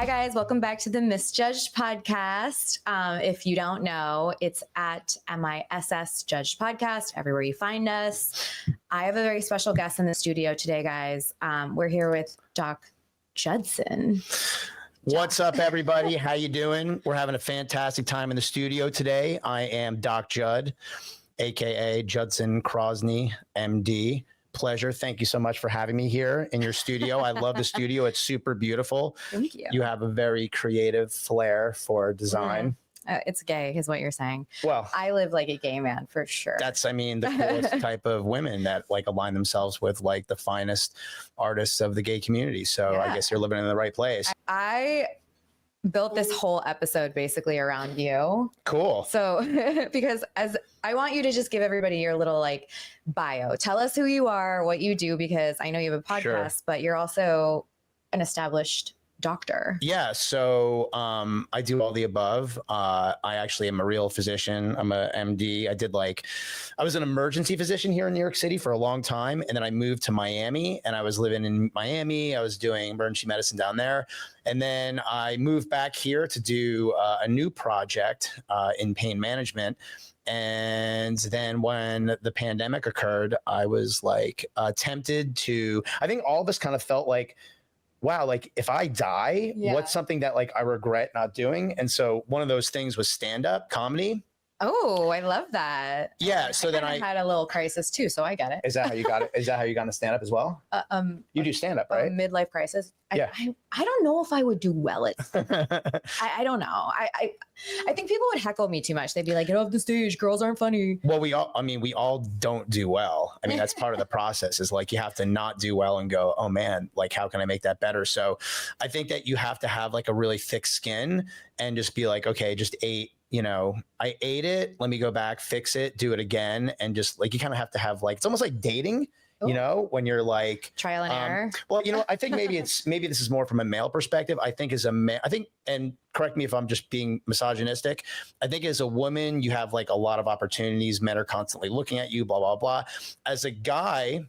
Hi, guys. Welcome back to the Misjudged podcast. If you don't know, it's at MISS Judged Podcast, everywhere you find us. I have a very special guest in the studio today, guys. We're here with Doc Judson. What's up, everybody? How you doing? We're having a fantastic time in the studio today. I am Doc Judd, aka Judson Crosney, MD. Pleasure. Thank you so much for having me here in your studio. I love the studio. It's super beautiful. Thank you. You have a very creative flair for design. It's gay, is what you're saying. Well, I live like a gay man for sure. that's, I mean, the coolest type of women that like align themselves with like the finest artists of the gay community. So Yeah. I guess you're living in the right place. I built this whole episode basically around you. Cool. So, because as I want you to just give everybody your little like bio, tell us who you are, what you do, because I know you have a podcast, Sure. but you're also an established doctor. Yeah, so I do all the above. I actually am a real physician. I'm a MD. I was an emergency physician here in New York City for a long time, and then I moved to Miami, and I was living in Miami. I was doing emergency medicine down there, and then I moved back here to do a new project in pain management. And then when the pandemic occurred, I was like tempted to. I think all of us kind of felt like, wow, like if I die, what's something that like I regret not doing? And so one of those things was stand-up comedy. Oh, I love that. Yeah. So then I had a little crisis too, so I get it. Is that how you got it? Is that how you got into stand-up as well? You do stand-up, right? Midlife crisis. Yeah. I don't know if I would do well at I don't know. I think people would heckle me too much. They'd be like, get off the stage, girls aren't funny. Well, we all don't do well. I mean, that's part of the process is like you have to not do well and go, oh man, like how can I make that better? So I think that you have to have like a really thick skin and just be like, okay, just I ate it. Let me go back, fix it, do it again. And just like, you kind of have to have like, it's almost like dating. Ooh. You know, when you're like trial and error. Well, I think maybe this is more from a male perspective. I think as a man, and correct me if I'm just being misogynistic. I think as a woman, you have like a lot of opportunities. Men are constantly looking at you, blah, blah, blah. As a guy,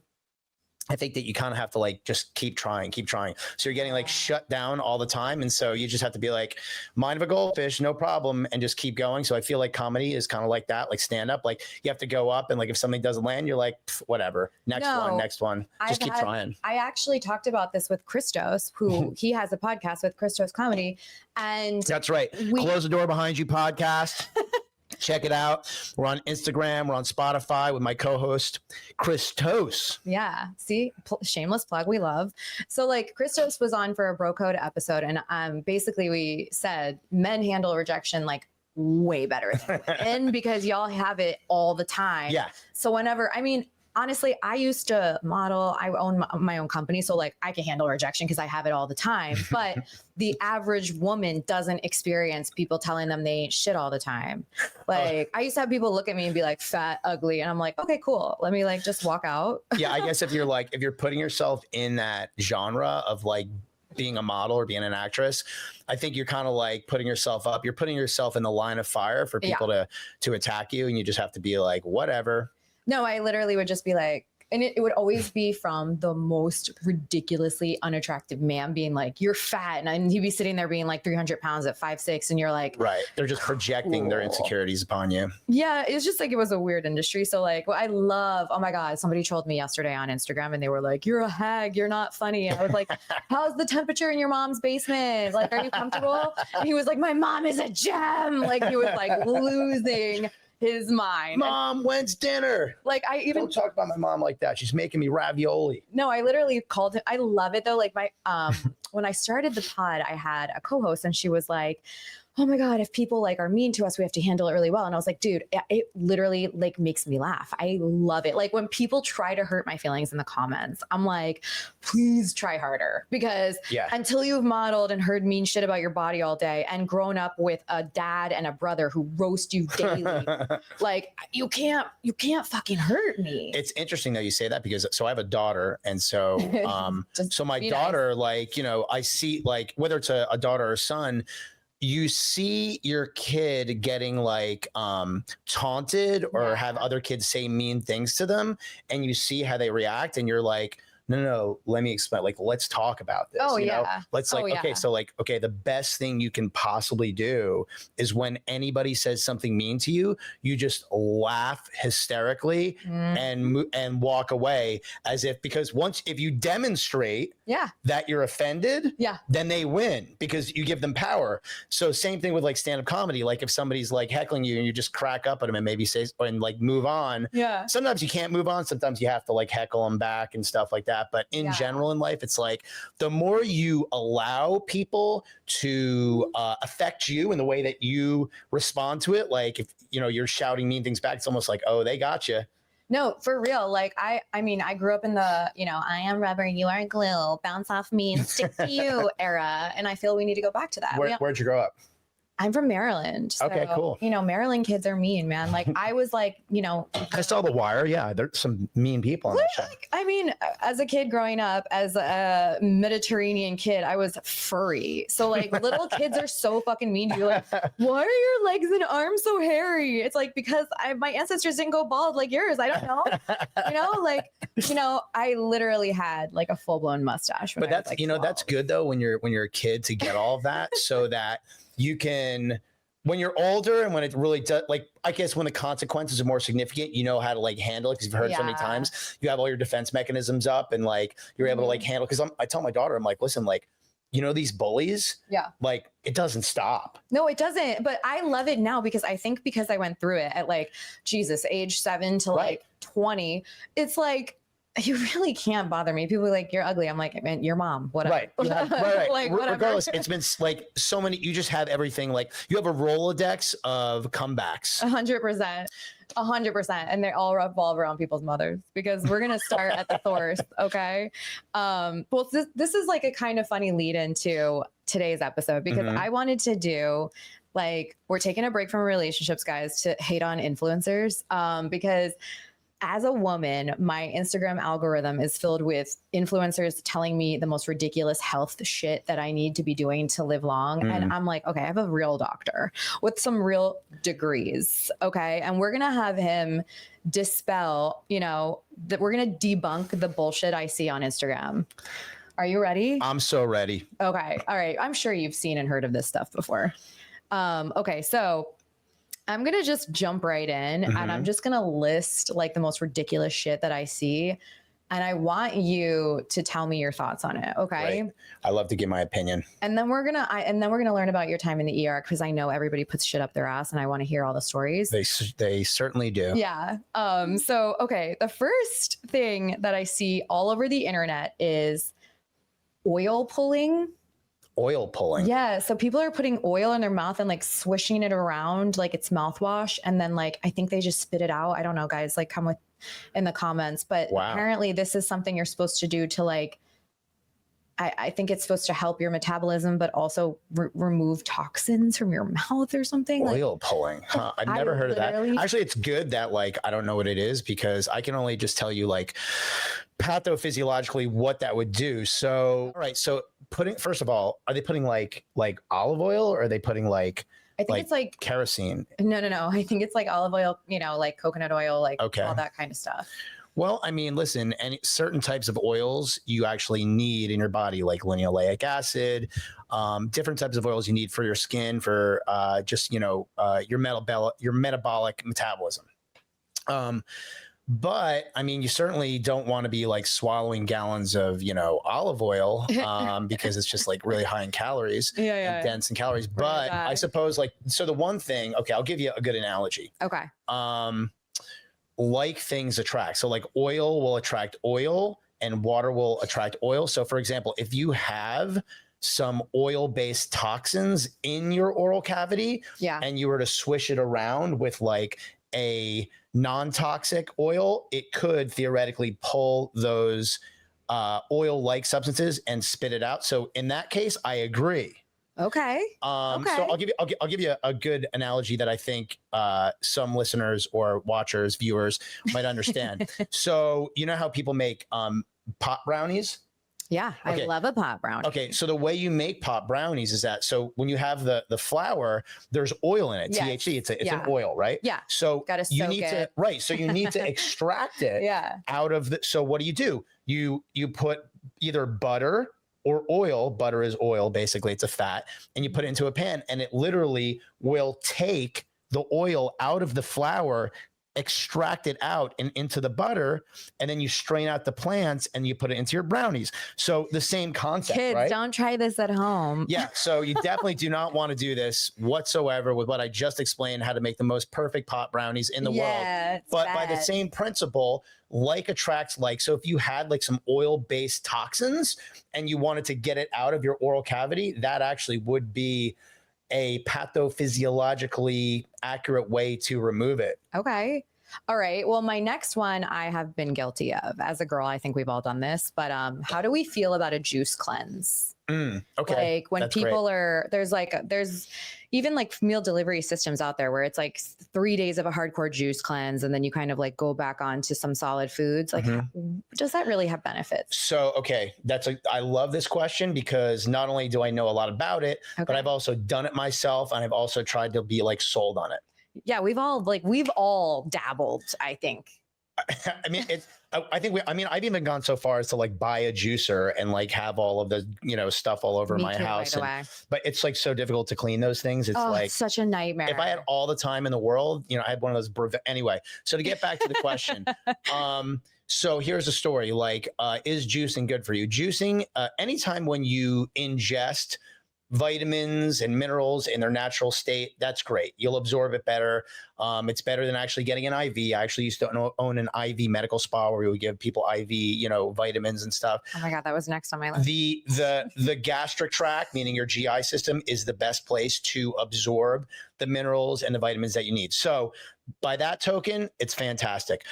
I think that you kind of have to like just keep trying. So you're getting like shut down all the time. And so you just have to be like, mind of a goldfish, no problem, and just keep going. So I feel like comedy is kind of like that, like stand up. Like you have to go up and like if something doesn't land, you're like, whatever. Next one. Just keep trying. I actually talked about this with Christos, who he has a podcast with, Christos Comedy. And that's right. Close the Door Behind You podcast. Check it out. We're on Instagram. We're on Spotify with my co-host, Christos. Yeah. See, shameless plug. We love. So like Christos was on for a bro code episode. And basically we said men handle rejection like way better than women because y'all have it all the time. Yeah. So whenever, honestly, I used to model. I own my own company. So like I can handle rejection because I have it all the time. But the average woman doesn't experience people telling them they ain't shit all the time. Like I used to have people look at me and be like fat, ugly. And I'm like, okay, cool. Let me like just walk out. Yeah. I guess if you're putting yourself in that genre of like being a model or being an actress, I think you're kind of like putting yourself up. You're putting yourself in the line of fire for people to attack you. And you just have to be like, whatever. No, I literally would just be like, and it would always be from the most ridiculously unattractive man being like, you're fat. And he'd be sitting there being like 300 pounds at 5'6". And you're like, right. They're just projecting their insecurities upon you. Yeah. It's just like, it was a weird industry. So like, I love, oh my God, somebody trolled me yesterday on Instagram and they were like, you're a hag. You're not funny. And I was like, how's the temperature in your mom's basement? Like, are you comfortable? And he was like, my mom is a gem. Like he was like losing his mind. Mom, when's dinner? Like I even don't talk about my mom like that. She's making me ravioli. No, I literally called him. I love it though. Like my when I started the pod, I had a co-host and she was like, oh my God, if people like are mean to us, we have to handle it really well. And I was like, dude, it literally like makes me laugh. I love it. Like when people try to hurt my feelings in the comments, I'm like, please try harder because until you've modeled and heard mean shit about your body all day and grown up with a dad and a brother who roast you daily, like you can't fucking hurt me. It's interesting that you say that because so I have a daughter. And so, so my daughter, like, I see like whether it's a daughter or a son, you see your kid getting like taunted or have other kids say mean things to them and you see how they react and you're like, no, let me explain. Like, let's talk about this. Oh, you know? yeah. Let's like, Oh, okay, yeah. so like, okay, the best thing you can possibly do is when anybody says something mean to you, you just laugh hysterically and walk away as if, because if you demonstrate that you're offended, then they win because you give them power. So same thing with like stand-up comedy. Like if somebody's like heckling you and you just crack up at them and maybe say and like move on. Yeah. Sometimes you can't move on. Sometimes you have to like heckle them back and stuff like that. But in general in life, it's like the more you allow people to affect you in the way that you respond to it, like if you're shouting mean things back, it's almost like, oh, they got you. No, for real. Like I mean, I grew up in the, I am rubber, you are glue, bounce off me and stick to you era. And I feel we need to go back to that. Where'd you grow up? I'm from Maryland. So, okay, cool. Maryland kids are mean, man. Like I was like, I saw The Wire. Yeah, there's some mean people on that show. I mean, as a kid growing up, as a Mediterranean kid, I was furry. So like little kids are so fucking mean to you. Like, why are your legs and arms so hairy? It's like, because my ancestors didn't go bald like yours. I don't know. I literally had like a full blown mustache. But that's, like, that's good though when you're a kid to get all of that so that you can, when you're older and when it really does, like, I guess when the consequences are more significant, you know how to like handle it because you've heard so many times. You have all your defense mechanisms up and like you're able to like handle. Because I tell my daughter, I'm like, listen, like, these bullies, like it doesn't stop. No, it doesn't. But I love it now because I think because I went through it at like, age 7 to like 20, it's like, you really can't bother me. People are like, you're ugly. I'm like, man, your mom, whatever. Right. Right. Like, regardless, it's been like so many, you just have everything. Like you have a Rolodex of comebacks. 100%. 100%. And they all revolve around people's mothers because we're going to start at the source. Okay. Well, this is like a kind of funny lead into today's episode because I wanted to do like, we're taking a break from relationships, guys, to hate on influencers because as a woman, my Instagram algorithm is filled with influencers telling me the most ridiculous health shit that I need to be doing to live long. And I'm like, okay, I have a real doctor with some real degrees. Okay. And we're going to have him dispel, that we're going to debunk the bullshit I see on Instagram. Are you ready? I'm so ready. Okay. All right. I'm sure you've seen and heard of this stuff before. Okay. So I'm going to just jump right in and I'm just going to list like the most ridiculous shit that I see. And I want you to tell me your thoughts on it. Okay. Right. I love to give my opinion. And then we're going to learn about your time in the ER because I know everybody puts shit up their ass and I want to hear all the stories. They certainly do. Yeah. So, okay. The first thing that I see all over the internet is oil pulling. Oil pulling. Yeah. So people are putting oil in their mouth and like swishing it around like it's mouthwash. And then like, I think they just spit it out. I don't know, guys, like come with in the comments, but apparently this is something you're supposed to do to like, I think it's supposed to help your metabolism, but also remove toxins from your mouth or something. Oil pulling. Huh. I've never heard of that. Actually, it's good that like, I don't know what it is because I can only just tell you like pathophysiologically what that would do. So, all right. So first of all, are they putting like olive oil or are they putting like, I think it's like kerosene? No. I think it's like olive oil, like coconut oil, like all that kind of stuff. Well, I mean, listen, certain types of oils you actually need in your body, like linoleic acid, different types of oils you need for your skin, for just, your metabolic metabolism. But I mean, you certainly don't want to be like swallowing gallons of, olive oil because it's just like really high in calories and dense in calories. But I suppose so the one thing, okay, I'll give you a good analogy. Okay. Like things attract. So like oil will attract oil and water will attract oil. So for example, if you have some oil-based toxins in your oral cavity and you were to swish it around with like a non-toxic oil, it could theoretically pull those oil-like substances and spit it out. So in that case, I agree. Okay. So I'll give you a good analogy that I think some listeners or watchers, viewers might understand. So you know how people make pot brownies? Yeah, Okay. I love a pot brownie. Okay, so the way you make pot brownies is that, so when you have the flour, there's oil in it, Yes. THC. It's Yeah. an oil, right? Yeah. So Gotta you soak need to it. right. So you need to extract it Yeah. out of the. So what do? You put either butter or oil. Butter is oil, basically. It's a fat, and you put it into a pan, and it literally will take the oil out of the flour, extract it out and into the butter, and then you strain out the plants and you put it into your brownies. So the same concept. Kids, right? don't try this at home. Yeah. So you definitely do not want to do this whatsoever with what I just explained, how to make the most perfect pot brownies in the world. But by the same principle, like attracts like. So if you had like some oil-based toxins and you wanted to get it out of your oral cavity, that actually would be a pathophysiologically accurate way to remove it. Okay. All right. Well, my next one I have been guilty of. As a girl, I think we've all done this, but how do we feel about a juice cleanse? Okay. Like when That's people great. are, there's even like meal delivery systems out there where it's like 3 days of a hardcore juice cleanse and then you kind of like go back onto some solid foods. Like, does that really have benefits? So, okay, I love this question because not only do I know a lot about it, but I've also done it myself and I've also tried to be like sold on it. Yeah, we've all dabbled, I think. I mean, I've even gone so far as to like buy a juicer and like have all of the, stuff all over my house. But it's like so difficult to clean those things. It's like it's such a nightmare. If I had all the time in the world, I had one of those. Anyway, so to get back to the question, so here's a story. Like, is juicing good for you? Juicing, anytime when you ingest vitamins and minerals in their natural state, that's great. You'll absorb it better. It's better than actually getting an IV. I actually used to own an IV medical spa where we would give people IV, vitamins and stuff. Oh my God, that was next on my list. The gastric tract, meaning your GI system, is the best place to absorb the minerals and the vitamins that you need. So by that token, it's fantastic.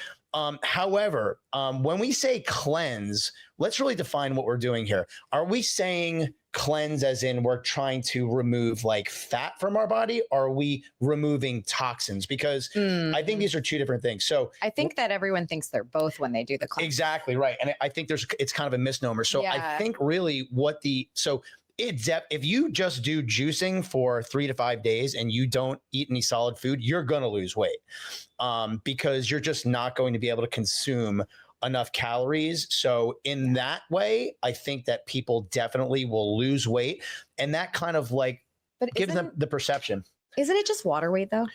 However, when we say cleanse, let's really define what we're doing here. Are we saying cleanse as in we're trying to remove like fat from our body? Or are we removing toxins? Because I think these are two different things. So I think that everyone thinks they're both when they do the cleanse. Exactly right. And I think it's kind of a misnomer. So I think really if you just do juicing for 3 to 5 days and you don't eat any solid food, you're going to lose weight because you're just not going to be able to consume enough calories. So in that way, I think that people definitely will lose weight, and that kind of like gives them the perception. Isn't it just water weight though?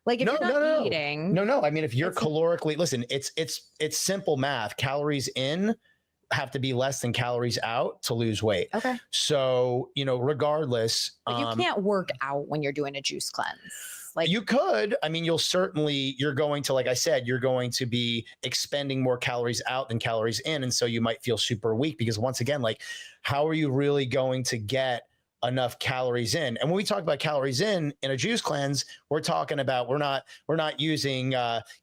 Like if you're not eating. No. I mean, if you're calorically, listen, it's simple math. Calories in have to be less than calories out to lose weight. Okay. So, regardless. But you can't work out when you're doing a juice cleanse. Like you could. I mean, you're going to, like I said, you're going to be expending more calories out than calories in. And so you might feel super weak because once again, like, how are you really going to get enough calories in? And when we talk about calories in a juice cleanse, we're talking about, we're not using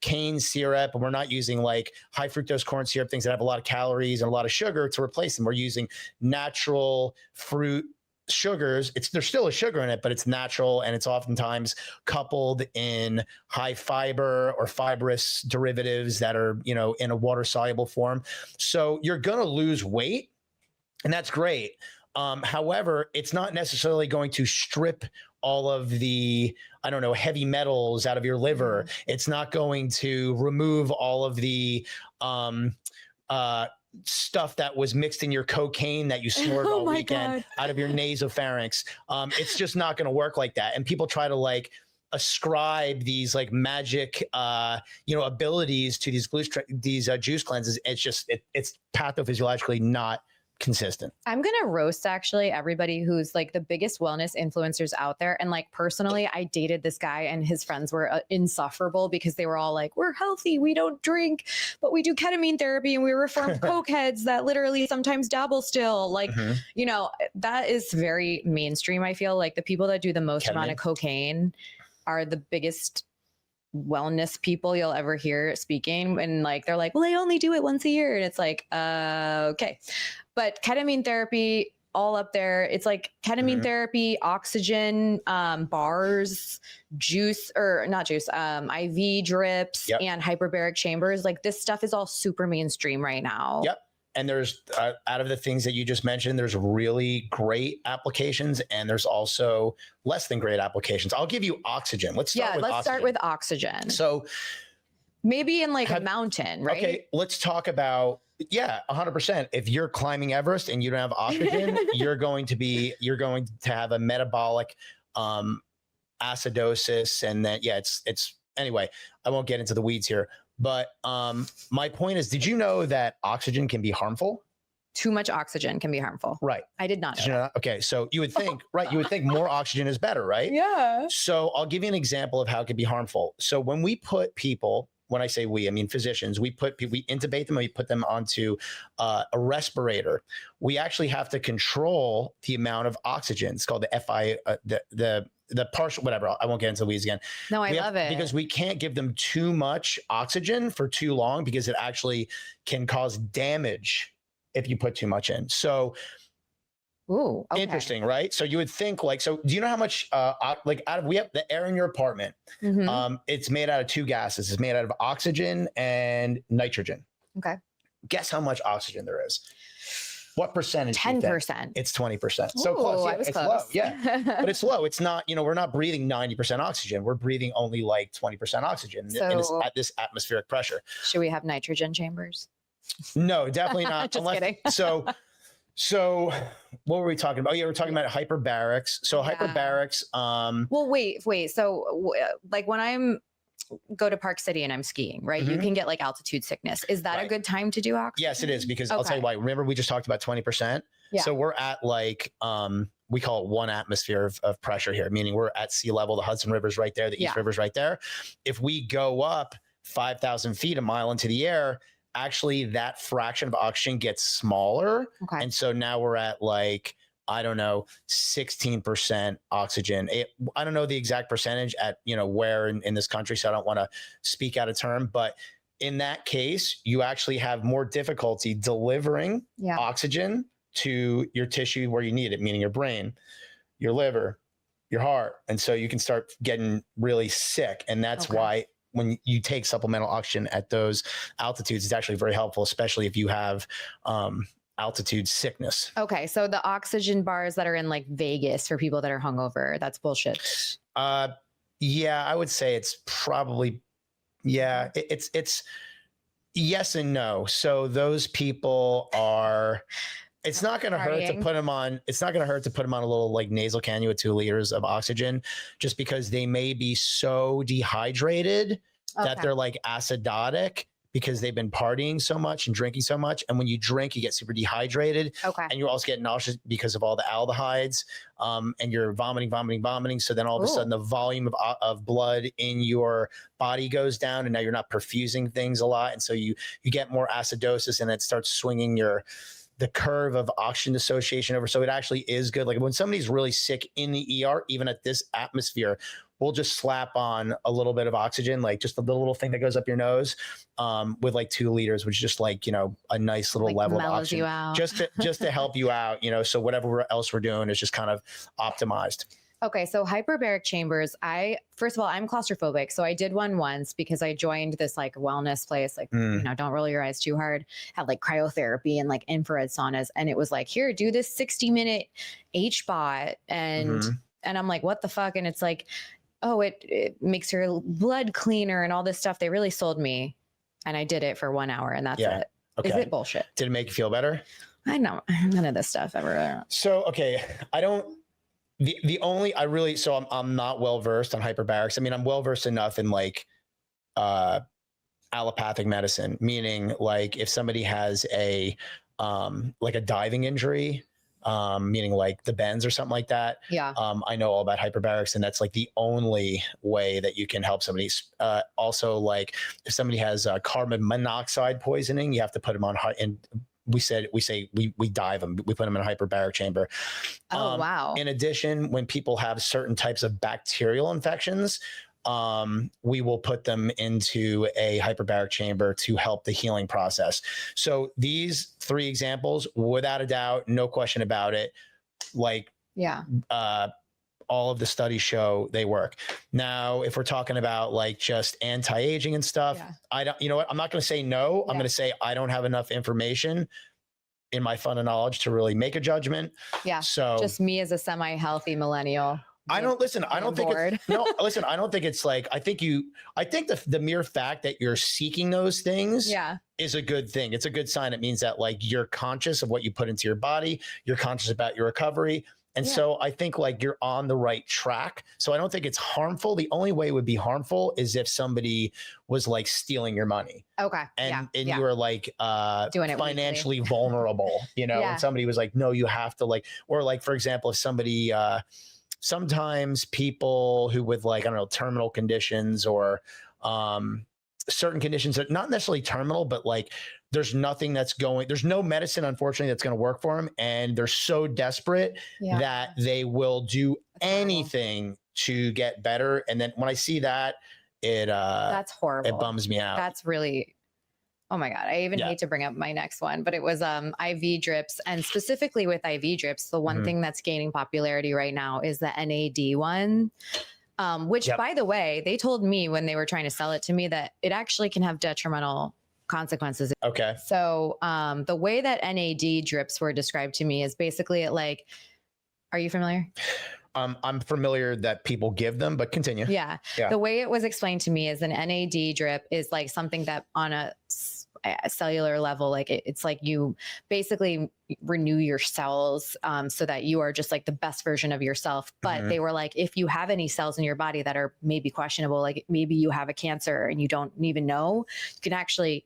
cane syrup, and we're not using like high fructose corn syrup, things that have a lot of calories and a lot of sugar to replace them. We're using natural fruit sugars. There's still a sugar in it, but it's natural, and it's oftentimes coupled in high fiber or fibrous derivatives that are, in a water soluble form. So you're going to lose weight, and that's great. However, it's not necessarily going to strip all of the, heavy metals out of your liver. It's not going to remove all of the stuff that was mixed in your cocaine that you snorted all weekend out of your nasopharynx. It's just not going to work like that. And people try to like ascribe these like magic, abilities to these juice cleanses. It's just, it's pathophysiologically not consistent. I'm going to roast actually everybody who's like the biggest wellness influencers out there. And like personally, I dated this guy and his friends were insufferable because they were all like, we're healthy, we don't drink, but we do ketamine therapy and we reform coke heads that literally sometimes dabble still. Like, that is very mainstream. I feel like the people that do the most amount of cocaine are the biggest wellness people you'll ever hear speaking. And like, they're like, well, I only do it once a year. And it's like, okay. But ketamine therapy, all up there. It's like ketamine therapy, oxygen, bars, juice, or not juice, IV drips, and hyperbaric chambers. Like this stuff is all super mainstream right now. Yep. and there's out of the things that you just mentioned, there's really great applications and there's also less than great applications. I'll give you oxygen. Let's start with oxygen. So maybe in like a mountain, right? Okay, let's talk about 100%. If you're climbing Everest and you don't have oxygen, you're going to have a metabolic acidosis, and then it's anyway. I won't get into the weeds here. But my point is, did you know that oxygen can be harmful? Too much oxygen can be harmful. Right. I did not know that. Okay. So you would think, right? You would think more oxygen is better, right? Yeah. So I'll give you an example of how it can be harmful. So when we put people, when I say we, I mean physicians, we intubate them and we put them onto a respirator. We actually have to control the amount of oxygen. It's called the FI, the partial, whatever. I won't get into the weeds again. No, I love it. Because we can't give them too much oxygen for too long because it actually can cause damage if you put too much in. So, ooh, okay. Interesting, right? So you would think so do you know how much, we have the air in your apartment. Mm-hmm. It's made out of two gases. It's made out of oxygen and nitrogen. Okay. Guess how much oxygen there is? What percentage? 10%. It's 20%. So close. Yeah, it's close. low. Yeah, but it's low. It's not, we're not breathing 90% oxygen. We're breathing only like 20% oxygen at this atmospheric pressure. Should we have nitrogen chambers? No, definitely not. Just kidding. So what were we talking about? Oh, yeah, we're talking about hyperbarics. So hyperbarics. Well, wait. So like when I'm go to Park City and I'm skiing, right? Mm-hmm. You can get like altitude sickness. Is that a good time to do oxygen? Yes, it is, because I'll tell you why. Remember, we just talked about 20%. Yeah. So we're at like, we call it 1 atmosphere of pressure here, meaning we're at sea level. The Hudson River's right there. The East River's right there. If we go up 5,000 feet, a mile into the air, actually that fraction of oxygen gets smaller. Okay. And so now we're at like, I don't know, 16% oxygen. I don't know the exact percentage at, where in this country, so I don't want to speak out of term, but in that case, you actually have more difficulty delivering oxygen to your tissue where you need it, meaning your brain, your liver, your heart. And so you can start getting really sick. And that's why when you take supplemental oxygen at those altitudes, it's actually very helpful, especially if you have altitude sickness. Okay, so the oxygen bars that are in like Vegas for people that are hungover, that's bullshit. Yeah, I would say it's probably, it's yes and no. So those people are, it's not going to hurt to put them on. It's not going to hurt to put them on a little like nasal cannula with 2 liters of oxygen, just because they may be so dehydrated that they're like acidotic because they've been partying so much and drinking so much. And when you drink, you get super dehydrated. And you also get nauseous because of all the aldehydes, and you're vomiting. So then all of a sudden the volume of blood in your body goes down, and now you're not perfusing things a lot. And so you get more acidosis, and it starts swinging the curve of oxygen dissociation over. So it actually is good. Like when somebody's really sick in the ER, even at this atmosphere, we'll just slap on a little bit of oxygen, like just a little thing that goes up your nose, with like 2 liters, which is just like, a nice little level of oxygen, just to help you out, so whatever else we're doing is just kind of optimized. Okay, so hyperbaric chambers, first of all, I'm claustrophobic. So I did one once because I joined this like wellness place, like, don't roll your eyes too hard, had like cryotherapy and like infrared saunas. And it was like, here, do this 60-minute HBOT. And I'm like, what the fuck? And it's like, oh, it makes your blood cleaner and all this stuff. They really sold me. And I did it for 1 hour and that's it. Okay. Is it bullshit? Did it make you feel better? I know. None of this stuff ever. So, okay. I'm not well-versed on hyperbarics. I mean, I'm well-versed enough in like allopathic medicine, meaning like if somebody has like a diving injury, meaning like the bends or something like that. Yeah. I know all about hyperbarics, and that's like the only way that you can help somebody. Also, like if somebody has carbon monoxide poisoning, you have to put them on we dive them. We put them in a hyperbaric chamber. Oh, wow. In addition, when people have certain types of bacterial infections, we will put them into a hyperbaric chamber to help the healing process. So these 3 examples, without a doubt, no question about it, like, all of the studies show they work. Now, if we're talking about like just anti-aging and stuff, I don't, I'm not going to say no. I'm going to say I don't have enough information in my fund of knowledge to really make a judgment. Yeah. So just me as a semi-healthy millennial. I don't listen. I don't think it's, no, listen, I don't think it's like, I think the mere fact that you're seeking those things is a good thing. It's a good sign. It means that like you're conscious of what you put into your body. You're conscious about your recovery. And so I think like you're on the right track. So I don't think it's harmful. The only way it would be harmful is if somebody was like stealing your money. Okay. And you were like doing it financially vulnerable, you know, and somebody was like, no, you have to like, or like, for example, if somebody, sometimes people who with like, I don't know, terminal conditions or certain conditions that not necessarily terminal, but like there's nothing that's there's no medicine, unfortunately, that's going to work for them. And they're so desperate that they will do anything to get better. And then when I see that, that's horrible. It bums me out. That's really, oh my God. I even hate to bring up my next one, but it was IV drips. And specifically with IV drips, the one thing that's gaining popularity right now is the NAD one. Which by the way, they told me when they were trying to sell it to me that it actually can have detrimental consequences. Okay. So the way that NAD drips were described to me is basically like, are you familiar? I'm familiar that people give them, but continue. Yeah. The way it was explained to me is an NAD drip is like something that on a cellular level, like it's like you basically renew your cells so that you are just like the best version of yourself. But they were like, if you have any cells in your body that are maybe questionable, like maybe you have a cancer and you don't even know, you can actually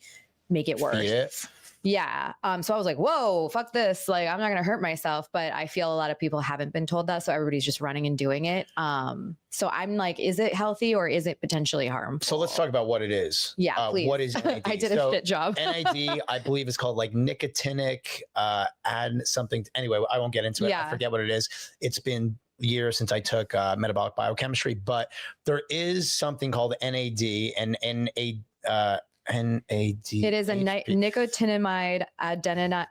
make it worse. Yeah. So I was like, whoa, fuck this. Like, I'm not going to hurt myself, but I feel a lot of people haven't been told that. So everybody's just running and doing it. So I'm like, is it healthy or is it potentially harmful? So let's talk about what it is. Yeah, please. What is NAD? I did a shit job. NAD, I believe is called like nicotinic something. Anyway, I won't get into it. I forget what it is. It's been years since I took metabolic biochemistry, but there is something called NAD and NAD. It is a nicotinamide adenine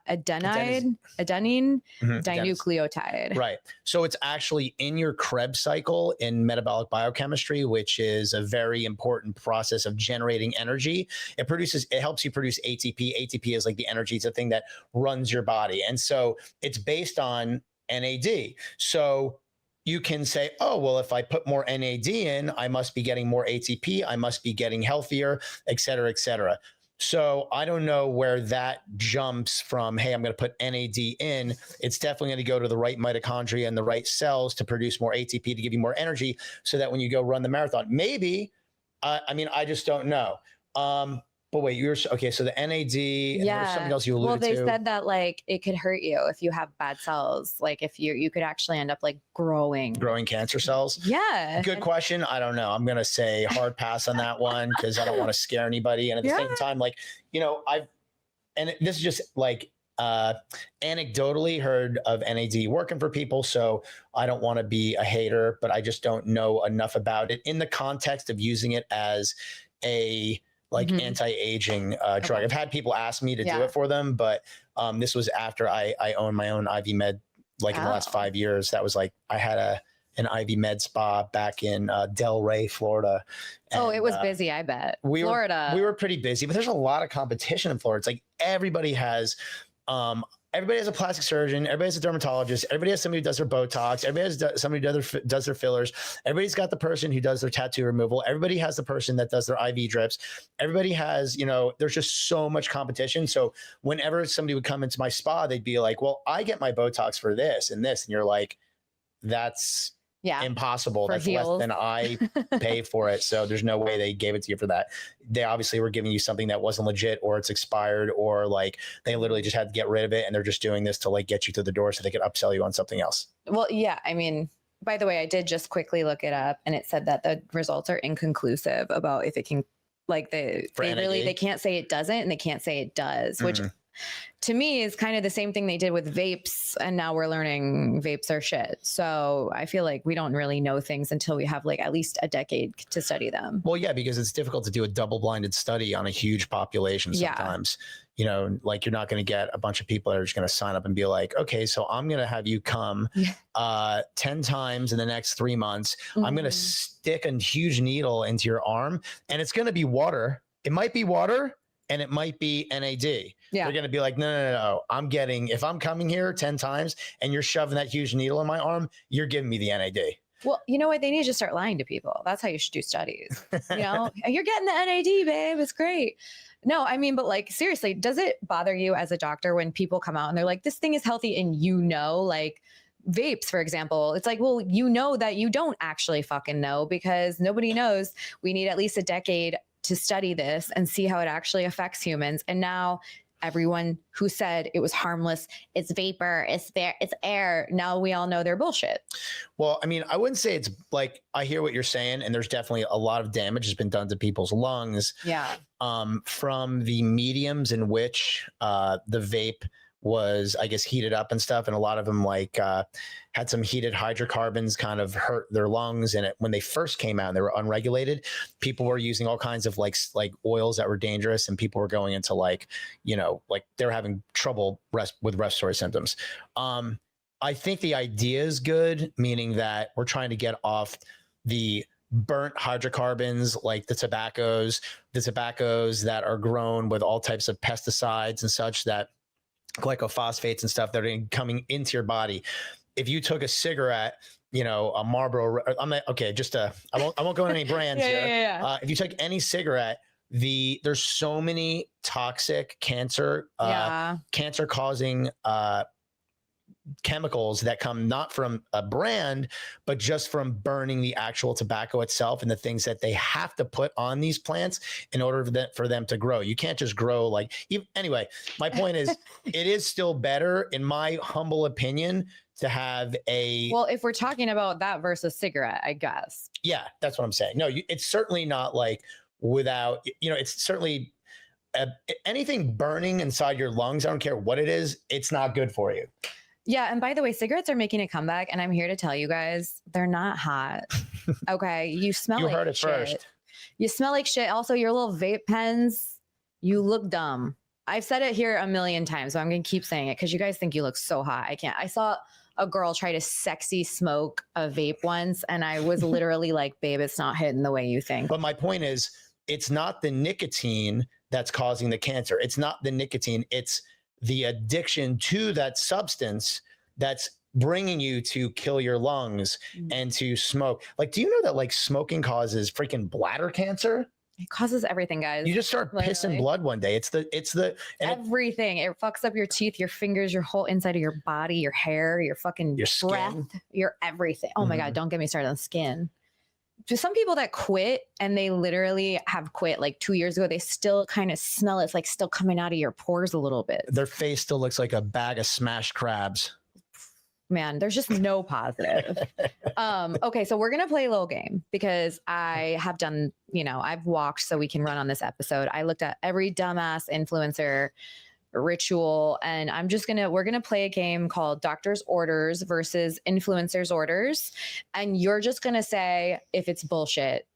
dinucleotide. Right. So it's actually in your Krebs cycle in metabolic biochemistry, which is a very important process of generating energy. It helps you produce ATP. ATP is like the energy. It's a thing that runs your body. And so it's based on NAD. So you can say, oh, well, if I put more NAD in, I must be getting more ATP. I must be getting healthier, et cetera, et cetera. So I don't know where that jumps from, hey, I'm going to put NAD in. It's definitely going to go to the right mitochondria and the right cells to produce more ATP to give you more energy so that when you go run the marathon, maybe, I mean, I just don't know. But wait, okay. So the NAD, and there was something else you alluded to. Well, they said that like it could hurt you if you have bad cells. Like if you could actually end up like growing cancer cells. Yeah. Good question. I don't know. I'm going to say hard pass on that one because I don't want to scare anybody. And at the same time, like, you know, this is just like anecdotally heard of NAD working for people. So I don't want to be a hater, but I just don't know enough about it in the context of using it as a anti-aging drug. I've had people ask me to do it for them, but this was after I owned my own IV med, like in the last 5 years. That was like, I had an IV med spa back in Delray, Florida. And, it was busy, I bet. We were pretty busy, but there's a lot of competition in Florida. It's like everybody has a plastic surgeon. Everybody has a dermatologist. Everybody has somebody who does their Botox. Everybody has somebody who does their fillers. Everybody's got the person who does their tattoo removal. Everybody has the person that does their IV drips. Everybody has, you know, there's just so much competition. So whenever somebody would come into my spa, they'd be like, well, I get my Botox for this and this. And you're like, that's impossible. That's less than I pay for it. So there's no way they gave it to you for that. They obviously were giving you something that wasn't legit, or it's expired, or like they literally just had to get rid of it. And they're just doing this to like get you through the door so they could upsell you on something else. Well, yeah. I mean, by the way, I did just quickly look it up and it said that the results are inconclusive about if it can, like they can't say it doesn't and they can't say it does, which to me is kind of the same thing they did with vapes. And now we're learning vapes are shit. So I feel like we don't really know things until we have like at least a decade to study them. Well, yeah, because it's difficult to do a double-blinded study on a huge population sometimes. You know, like you're not going to get a bunch of people that are just going to sign up and be like, okay, so I'm going to have you come 10 times in the next 3 months. I'm going to stick a huge needle into your arm and it's going to be water. It might be water. and it might be NAD. Yeah. They're going to be like, no. If I'm coming here 10 times and you're shoving that huge needle in my arm, you're giving me the NAD. Well, you know what? They need to just start lying to people. That's how you should do studies. You know, you're getting the NAD, babe. It's great. No, I mean, but like, seriously, does it bother you as a doctor when people come out and they're like, this thing is healthy, and like vapes, for example, it's like, well, you know that you don't actually fucking know, because nobody knows. We need at least a decade to study this and see how it actually affects humans. And now everyone who said it was harmless, it's vapor, it's air, now we all know they're bullshit. Well, I mean, I wouldn't say it's like, I hear what you're saying, and there's definitely a lot of damage has been done to people's lungs. Yeah. From the mediums in which the vape was, I guess, heated up and stuff. And a lot of them had some heated hydrocarbons kind of hurt their lungs. And when they first came out and they were unregulated, people were using all kinds of like oils that were dangerous, and people were going into they were having trouble with respiratory symptoms. I think the idea is good, meaning that we're trying to get off the burnt hydrocarbons, like the tobaccos that are grown with all types of pesticides and such, that glycophosphates and stuff that are coming into your body. If you took a cigarette, a Marlboro, I won't go into any brands here. Yeah. If you took any cigarette, there's so many toxic cancer causing chemicals that come not from a brand, but just from burning the actual tobacco itself and the things that they have to put on these plants in order for them to grow. You can't just grow anyway, my point is it is still better, in my humble opinion, to have well, if we're talking about that versus cigarette, I guess. Yeah, that's what I'm saying. No, it's certainly not without, it's certainly anything burning inside your lungs. I don't care what it is. It's not good for you. Yeah. And by the way, cigarettes are making a comeback, and I'm here to tell you guys, they're not hot. Okay. You smell like shit. You heard it first. You smell like shit. Also, your little vape pens, you look dumb. I've said it here a million times, so I'm going to keep saying it because you guys think you look so hot. I can't. I saw a girl try to sexy smoke a vape once, and I was literally like, babe, it's not hitting the way you think. But my point is, it's not the nicotine that's causing the cancer. It's not the nicotine. It's the addiction to that substance that's bringing you to kill your lungs and to smoke. Do you know that smoking causes freaking bladder cancer? It causes everything, guys. You just start pissing blood one day. It's everything. It fucks up your teeth, your fingers, your whole inside of your body, your hair, your fucking your breath, skin. your everything. Oh my God, don't get me started on skin. To some people that quit, and they literally have quit 2 years ago, they still kind of smell it's still coming out of your pores a little bit. Their face still looks like a bag of smashed crabs. Man, there's just no positive. Okay, so we're going to play a little game, because I have done, I've walked so we can run on this episode. I looked at every dumbass influencer ritual, and we're going to play a game called Doctor's Orders versus Influencer's Orders. And you're just going to say if it's bullshit,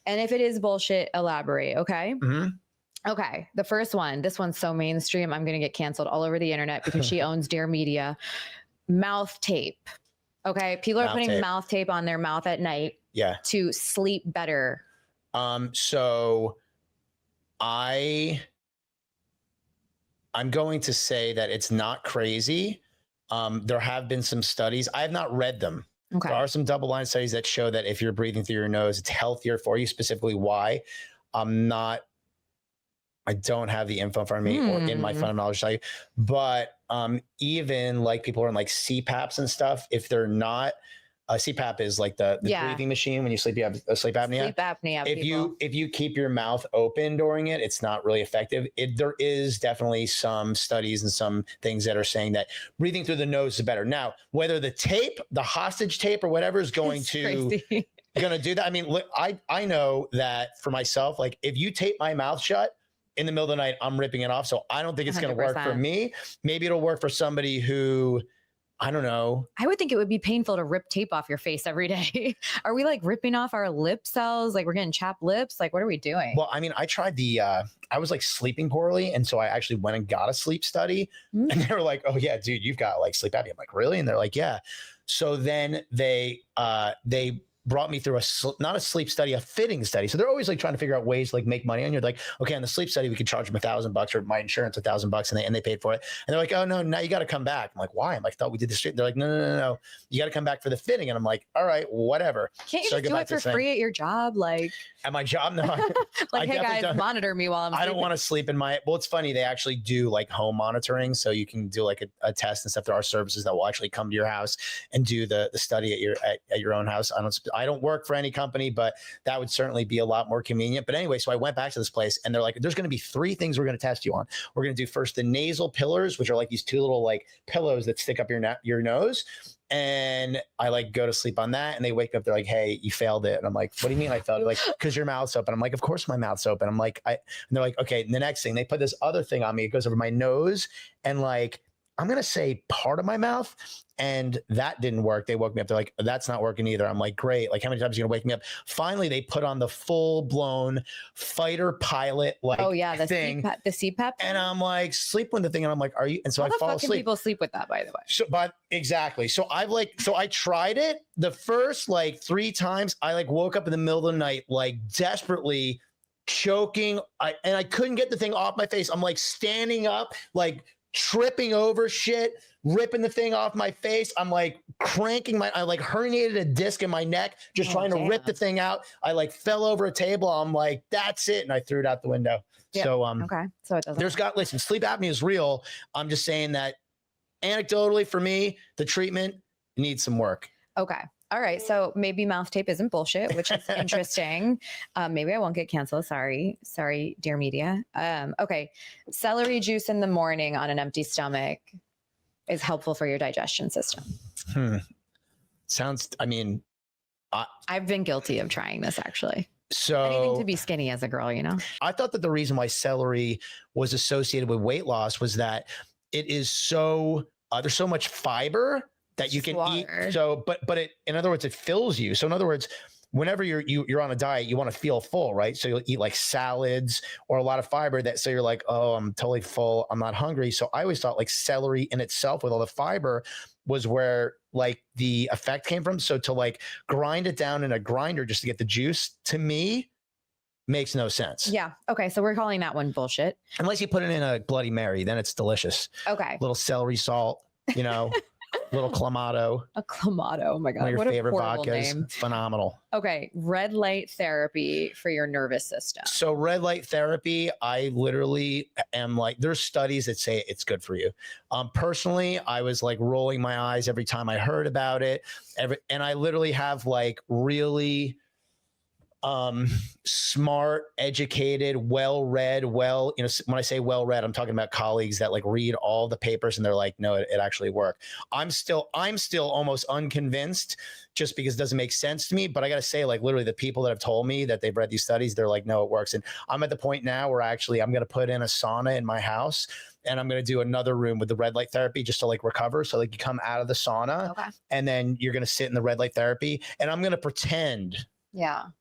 and if it is bullshit, elaborate. Okay. Mm-hmm. Okay. The first one, this one's so mainstream, I'm going to get canceled all over the internet because she owns Dear Media. Mouth tape. Okay. People are putting mouth tape on their mouth at night to sleep better. So I'm going to say that it's not crazy. There have been some studies. I have not read them. Okay. There are some double-blind studies that show that if you're breathing through your nose, it's healthier for you. Specifically, why? I don't have the info in front of me or in my fundamental study, but even people who are in CPAPs and stuff, if they're not, CPAP is the breathing machine when you sleep, you have sleep apnea. Sleep apnea. If you keep your mouth open during it, it's not really effective. There is definitely some studies and some things that are saying that breathing through the nose is better. Now, whether the tape, the hostage tape or whatever is going to do that. I mean, I know that for myself, if you tape my mouth shut in the middle of the night, I'm ripping it off. So I don't think it's going to work for me. Maybe it'll work for somebody who, I don't know. I would think it would be painful to rip tape off your face every day. Are we ripping off our lip cells? We're getting chapped lips? What are we doing? Well, I mean, I tried I was sleeping poorly. And so I actually went and got a sleep study and they were like, oh yeah, dude, you've got sleep apnea. I'm like, really? And they're like, yeah. So then they brought me through not a sleep study, a fitting study. So they're always like trying to figure out ways to like make money. And you're like, okay, on the sleep study, we could charge them $1,000 or my insurance $1,000, and they paid for it. And they're like, oh no, now you got to come back. I'm like, why? I'm like, I thought we did this. They're like, no. You got to come back for the fitting. And I'm like, all right, whatever. Can't you just do it for free at your job? Like at my job? No. Like, hey guys, monitor me while I'm sleeping. I don't want to sleep in my, well, it's funny. They actually do like home monitoring. So you can do like a test and stuff. There are services that will actually come to your house and do the study at your own house. I don't work for any company, but that would certainly be a lot more convenient. But anyway, so I went back to this place and they're like, there's going to be 3 things we're going to test you on. We're going to do first the nasal pillars, which are like these 2 little like pillows that stick up your nose. And I like go to sleep on that. And they wake up, they're like, hey, you failed it. And I'm like, what do you mean I failed it? Like, because your mouth's open. I'm like, of course my mouth's open. I'm like, and they're like, okay. And the next thing, they put this other thing on me. It goes over my nose and like, I'm going to say part of my mouth. And that didn't work. They woke me up. They're like, that's not working either. I'm like, great. Like, how many times are you going to wake me up? Finally, they put on the full blown fighter pilot, like, the thing. The CPAP. And I'm like, sleep with the thing. And I'm like, are you? And so I fall asleep. People sleep with that, by the way. So, but exactly. So I tried it the first like 3 times. I like woke up in the middle of the night, like desperately choking. And I couldn't get the thing off my face. I'm like standing up, like tripping over shit, ripping the thing off my face. I'm like cranking I like herniated a disc in my neck, just trying to rip the thing out. I like fell over a table. I'm like, that's it. And I threw it out the window. Yeah. So, okay. So it doesn't. Listen, sleep apnea is real. I'm just saying that anecdotally for me, the treatment needs some work. Okay. All right. So maybe mouth tape isn't bullshit, which is interesting. Maybe I won't get canceled. Sorry, dear media. Okay. Celery juice in the morning on an empty stomach is helpful for your digestion system. I've been guilty of trying this actually. So anything to be skinny as a girl, you know? I thought that the reason why celery was associated with weight loss was that it is so, there's so much fiber that you can eat. So, but it, in other words, it fills you. So in other words, whenever you're on a diet, you want to feel full, right? So you'll eat like salads or a lot of fiber so you're like, oh, I'm totally full. I'm not hungry. So I always thought like celery in itself with all the fiber was where like the effect came from. So to like grind it down in a grinder just to get the juice, to me, makes no sense. Yeah. Okay. So we're calling that one bullshit. Unless you put it in a Bloody Mary, then it's delicious. Okay. Little celery salt, little Clamato. A Clamato. Oh my God. One of your favorite vodkas. Name. Phenomenal. Okay. Red light therapy for your nervous system. So red light therapy, I literally am like, there's studies that say it's good for you. Personally, I was like rolling my eyes every time I heard about it. And I literally have like really smart, educated, well-read, when I say well-read, I'm talking about colleagues that like read all the papers and they're like, no, it actually worked. I'm still almost unconvinced just because it doesn't make sense to me. But I got to say, like literally the people that have told me that they've read these studies, they're like, no, it works. And I'm at the point now where actually I'm going to put in a sauna in my house and I'm going to do another room with the red light therapy just to like recover. So like you come out of the sauna and then you're going to sit in the red light therapy and I'm going to pretend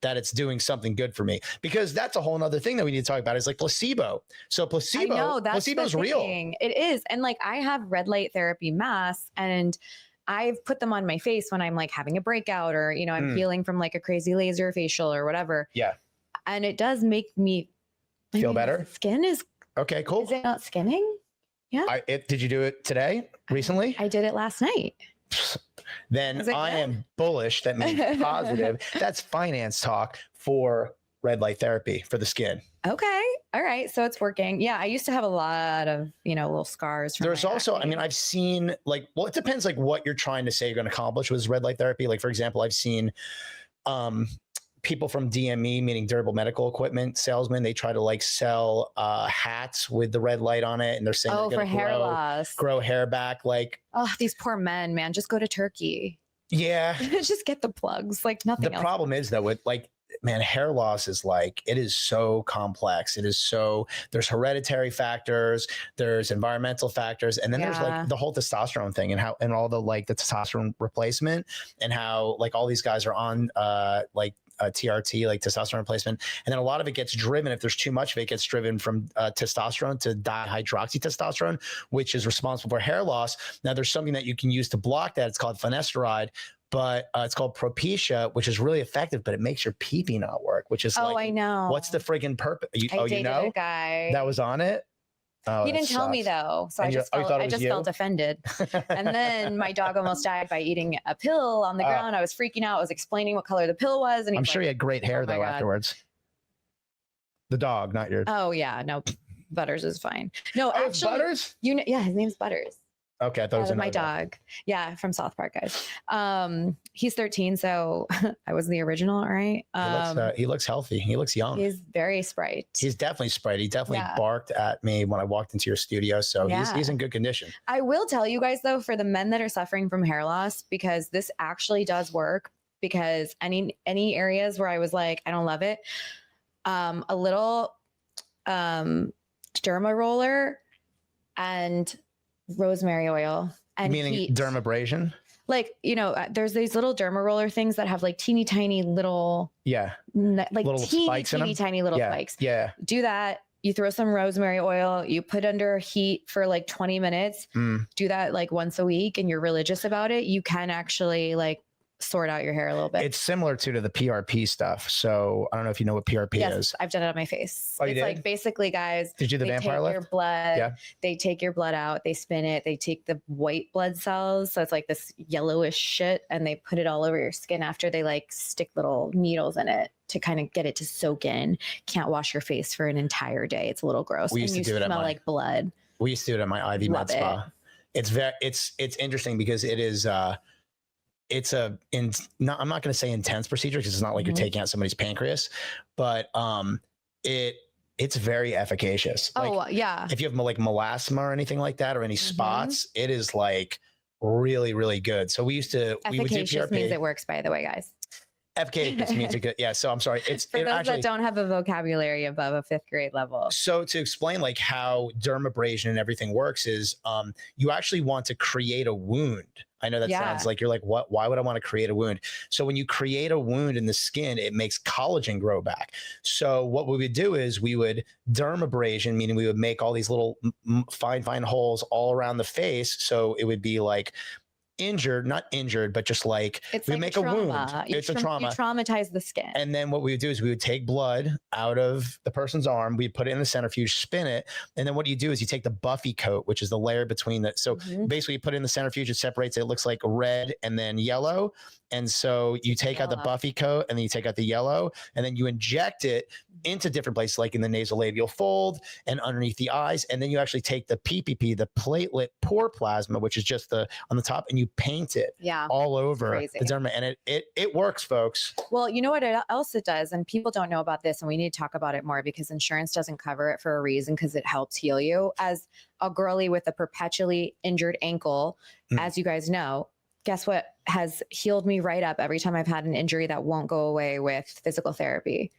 that it's doing something good for me, because that's a whole nother thing that we need to talk about is like placebo. So placebo's real. It is. And like I have red light therapy masks and I've put them on my face when I'm like having a breakout or, I'm healing from like a crazy laser facial or whatever. Yeah. And it does make me feel better. Skin is okay. Cool. Is it not skinning? Yeah. Did you do it today? Recently? I did it last night. Then I am bullish. That means positive. That's finance talk for red light therapy for the skin. Okay. All right. So it's working. Yeah. I used to have a lot of, little scars. There's also, I've seen like, well, it depends like what you're trying to say you're going to accomplish with red light therapy. Like, for example, I've seen people from DME, meaning durable medical equipment salesmen, they try to like sell hats with the red light on it. And they're saying for hair loss, grow hair back. Like, oh, these poor men, man, just go to Turkey. Yeah. Just get the plugs, like nothing else. The problem is though, with like, man, hair loss is like, it is so complex. There's hereditary factors, there's environmental factors, and then there's like the whole testosterone thing and all the like the testosterone replacement and how like all these guys are on TRT, like testosterone replacement. And then a lot of it gets driven, if there's too much of it, gets driven from testosterone to dihydroxytestosterone, which is responsible for hair loss. Now there's something that you can use to block that. It's called finasteride. but it's called Propecia, which is really effective, but it makes your pee-pee not work, which is I know. what's the friggin' purpose? I dated a guy that was on it. Oh, he didn't tell me though, so I just felt offended. And then my dog almost died by eating a pill on the ground. I was freaking out. I was explaining what color the pill was, and I'm sure he had great hair though afterwards. The dog, not yours. Oh yeah, no, Butters is fine. No, actually, Butters. Yeah, his name's Butters. Okay, I thought it was my dog. Yeah, from South Park, guys. He's 13, so I was the original, right? He looks healthy. He looks young. He's very sprite. He's definitely sprite. He definitely barked at me when I walked into your studio, so he's in good condition. I will tell you guys though, for the men that are suffering from hair loss, because this actually does work. Because any areas where I was like, I don't love it, a little derma roller and rosemary oil and meaning heat. Dermabrasion, like, you know, there's these little derma roller things that have like teeny tiny little like little teeny tiny little spikes. Do that. You throw some rosemary oil, you put under heat for like 20 minutes, do that like once a week, and you're religious about it, you can actually like sort out your hair a little bit. It's similar to the PRP stuff. So I don't know if you know what PRP is. I've done it on my face. Oh, it's like basically, guys, did you do the vampire lift? Your blood, they take your blood out, they spin it, they take the white blood cells, so it's like this yellowish shit, and they put it all over your skin after they like stick little needles in it to kind of get it to soak in. Can't wash your face for an entire day. It's a little gross. We used to do it smell like blood. We used to do it at my IV med spa. It's interesting because it is I'm not going to say intense procedure because it's not like you're taking out somebody's pancreas, but it's very efficacious. If you have like melasma or anything like that, or any spots, it is like really, really good. So we would do PRP. Means it works, by the way, guys. Efficacious means it good. Yeah. So I'm sorry. It's for those that don't have a vocabulary above a 5th grade level. So to explain like how dermabrasion and everything works is you actually want to create a wound. I know that sounds like you're like, what? Why would I want to create a wound? So when you create a wound in the skin, it makes collagen grow back. So what we would do is we would dermabrasion, meaning we would make all these little fine holes all around the face. So it would be like not injured, but just like we make a wound. It's a trauma. You traumatize the skin. And then what we would do is we would take blood out of the person's arm, we put it in the centrifuge, spin it, and then what you do is you take the buffy coat, which is the layer between the. So basically, you put it in the centrifuge, it separates it. It looks like red and then yellow, and so you take out the buffy coat, and then you take out the yellow, and then you inject it into different places, like in the nasolabial fold and underneath the eyes, and then you actually take the PPP, the platelet pore plasma, which is just on the top, and you paint it all over the derma, and it works, folks. Well, you know what else it does, and people don't know about this, and we need to talk about it more because insurance doesn't cover it for a reason, because it helps heal you. As a girly with a perpetually injured ankle, as you guys know, guess what has healed me right up every time I've had an injury that won't go away with physical therapy?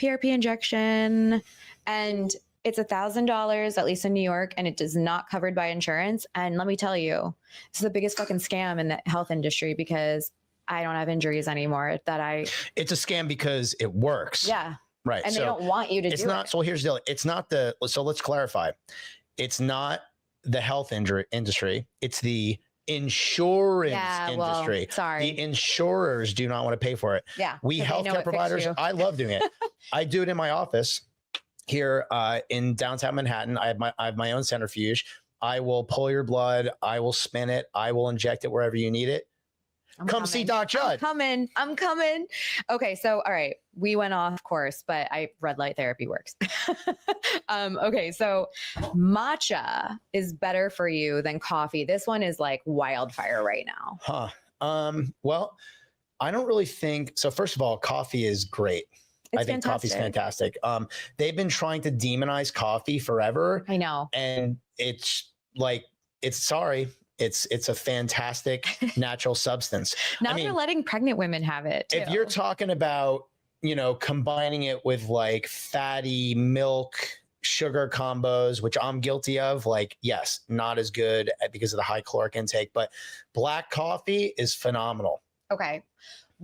PRP injection. And it's $1,000, at least in New York, and it is not covered by insurance. And let me tell you, this is the biggest fucking scam in the health industry, because I don't have injuries anymore It's a scam because it works. Yeah. Right. And they don't want you to do it. So here's the deal. It's not so let's clarify. It's not the health industry. It's the insurance industry. Sorry. The insurers do not want to pay for it. Yeah. We healthcare providers, I love doing it. I do it in my office here in downtown Manhattan. I have my own centrifuge. I will pull your blood. I will spin it. I will inject it wherever you need it. Come see Doc Judd. I'm coming. Okay. So, all right. We went off course, but red light therapy works. Okay. So matcha is better for you than coffee. This one is like wildfire right now. Well, I don't really think so. First of all, coffee is great. I think coffee's fantastic. They've been trying to demonize coffee forever. I know. And it's a fantastic natural substance. Now they're letting pregnant women have it too. If you're talking about, combining it with like fatty milk, sugar combos, which I'm guilty of, like, yes, not as good because of the high caloric intake, but black coffee is phenomenal. Okay.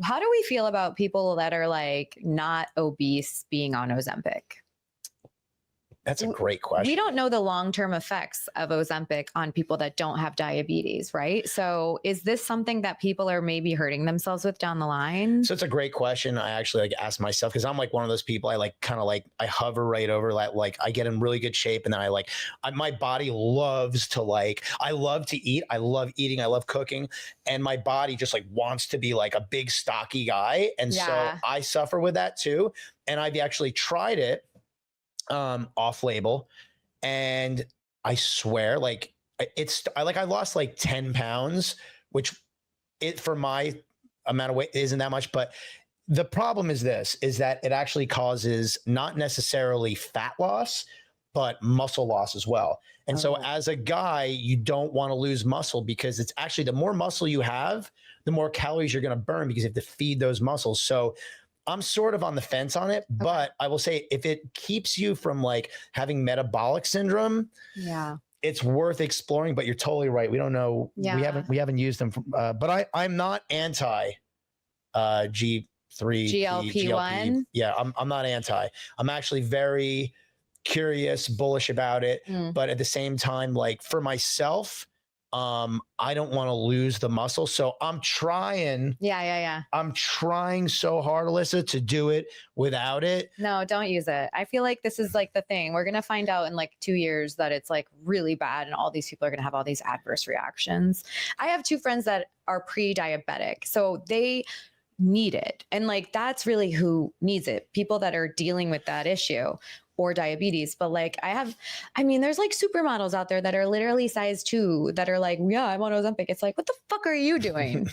How do we feel about people that are like not obese being on Ozempic? That's a great question. We don't know the long-term effects of Ozempic on people that don't have diabetes, right? So is this something that people are maybe hurting themselves with down the line? So it's a great question. I actually like ask myself, because I'm like one of those people, I like kind of like I hover right over that. Like I get in really good shape, and then my body loves to I love to eat. I love eating. I love cooking. And my body just like wants to be like a big stocky guy. And so I suffer with that too. And I've actually tried it off label, and I swear I lost like 10 pounds, which for my amount of weight isn't that much. But the problem is that it actually causes not necessarily fat loss, but muscle loss as well. And so as a guy, you don't want to lose muscle, because it's actually the more muscle you have, the more calories you're going to burn, because you have to feed those muscles. So I'm sort of on the fence on it, but I will say, if it keeps you from like having metabolic syndrome, it's worth exploring. But you're totally right. We don't know. We haven't used them. But I'm not anti G3 GLP-1. Yeah, I'm not anti. I'm actually very curious, bullish about it. But at the same time, like for myself, I don't want to lose the muscle. So I'm trying. I'm trying so hard, Alyssa, to do it without it. No, don't use it. I feel like this is like the thing. We're going to find out in like 2 years that it's like really bad, and all these people are going to have all these adverse reactions. I have 2 friends that are pre-diabetic, so they need it. And like, that's really who needs it. People that are dealing with that issue or diabetes. But like there's like supermodels out there that are literally size 2 that are like, yeah, I'm on Ozempic. It's like, what the fuck are you doing?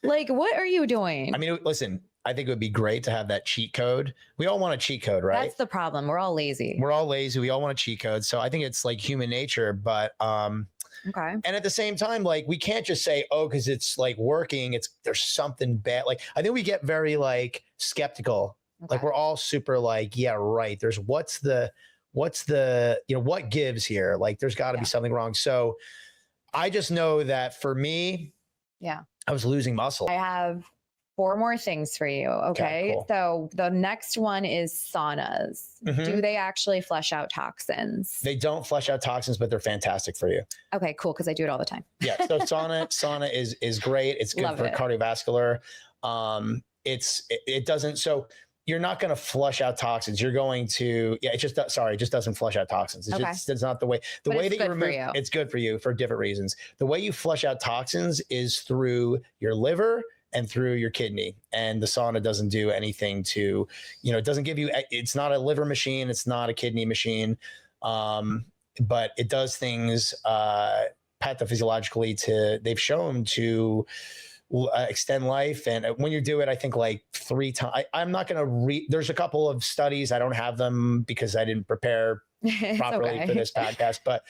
Like, what are you doing? I mean, listen, I think it would be great to have that cheat code. We all want a cheat code, right? That's the problem. We're all lazy. We all want a cheat code. So I think it's like human nature, but, okay. And at the same time, like, we can't just say, oh, because it's like working, there's something bad. Like, I think we get very like skeptical. Like, we're all super like, yeah, right. There's what's the, what gives here? Like, there's got to be something wrong. So I just know that for me, I was losing muscle. I have 4 more things for you. Okay. Cool. So the next one is saunas. Do they actually flush out toxins? They don't flush out toxins, but they're fantastic for you. Okay, cool. Cause I do it all the time. Yeah. So sauna is great. It's good for cardiovascular. It doesn't, so you're not going to flush out toxins. You're going to, it just doesn't flush out toxins. It's not the way that you remove, it's good for you for different reasons. The way you flush out toxins is through your liver and through your kidney. And the sauna doesn't do anything to, it doesn't give you, it's not a liver machine. It's not a kidney machine. But it does things pathophysiologically they've shown to extend life. And when you do it, I think like 3 times, I'm not going to read, there's a couple of studies. I don't have them because I didn't prepare properly for this podcast. But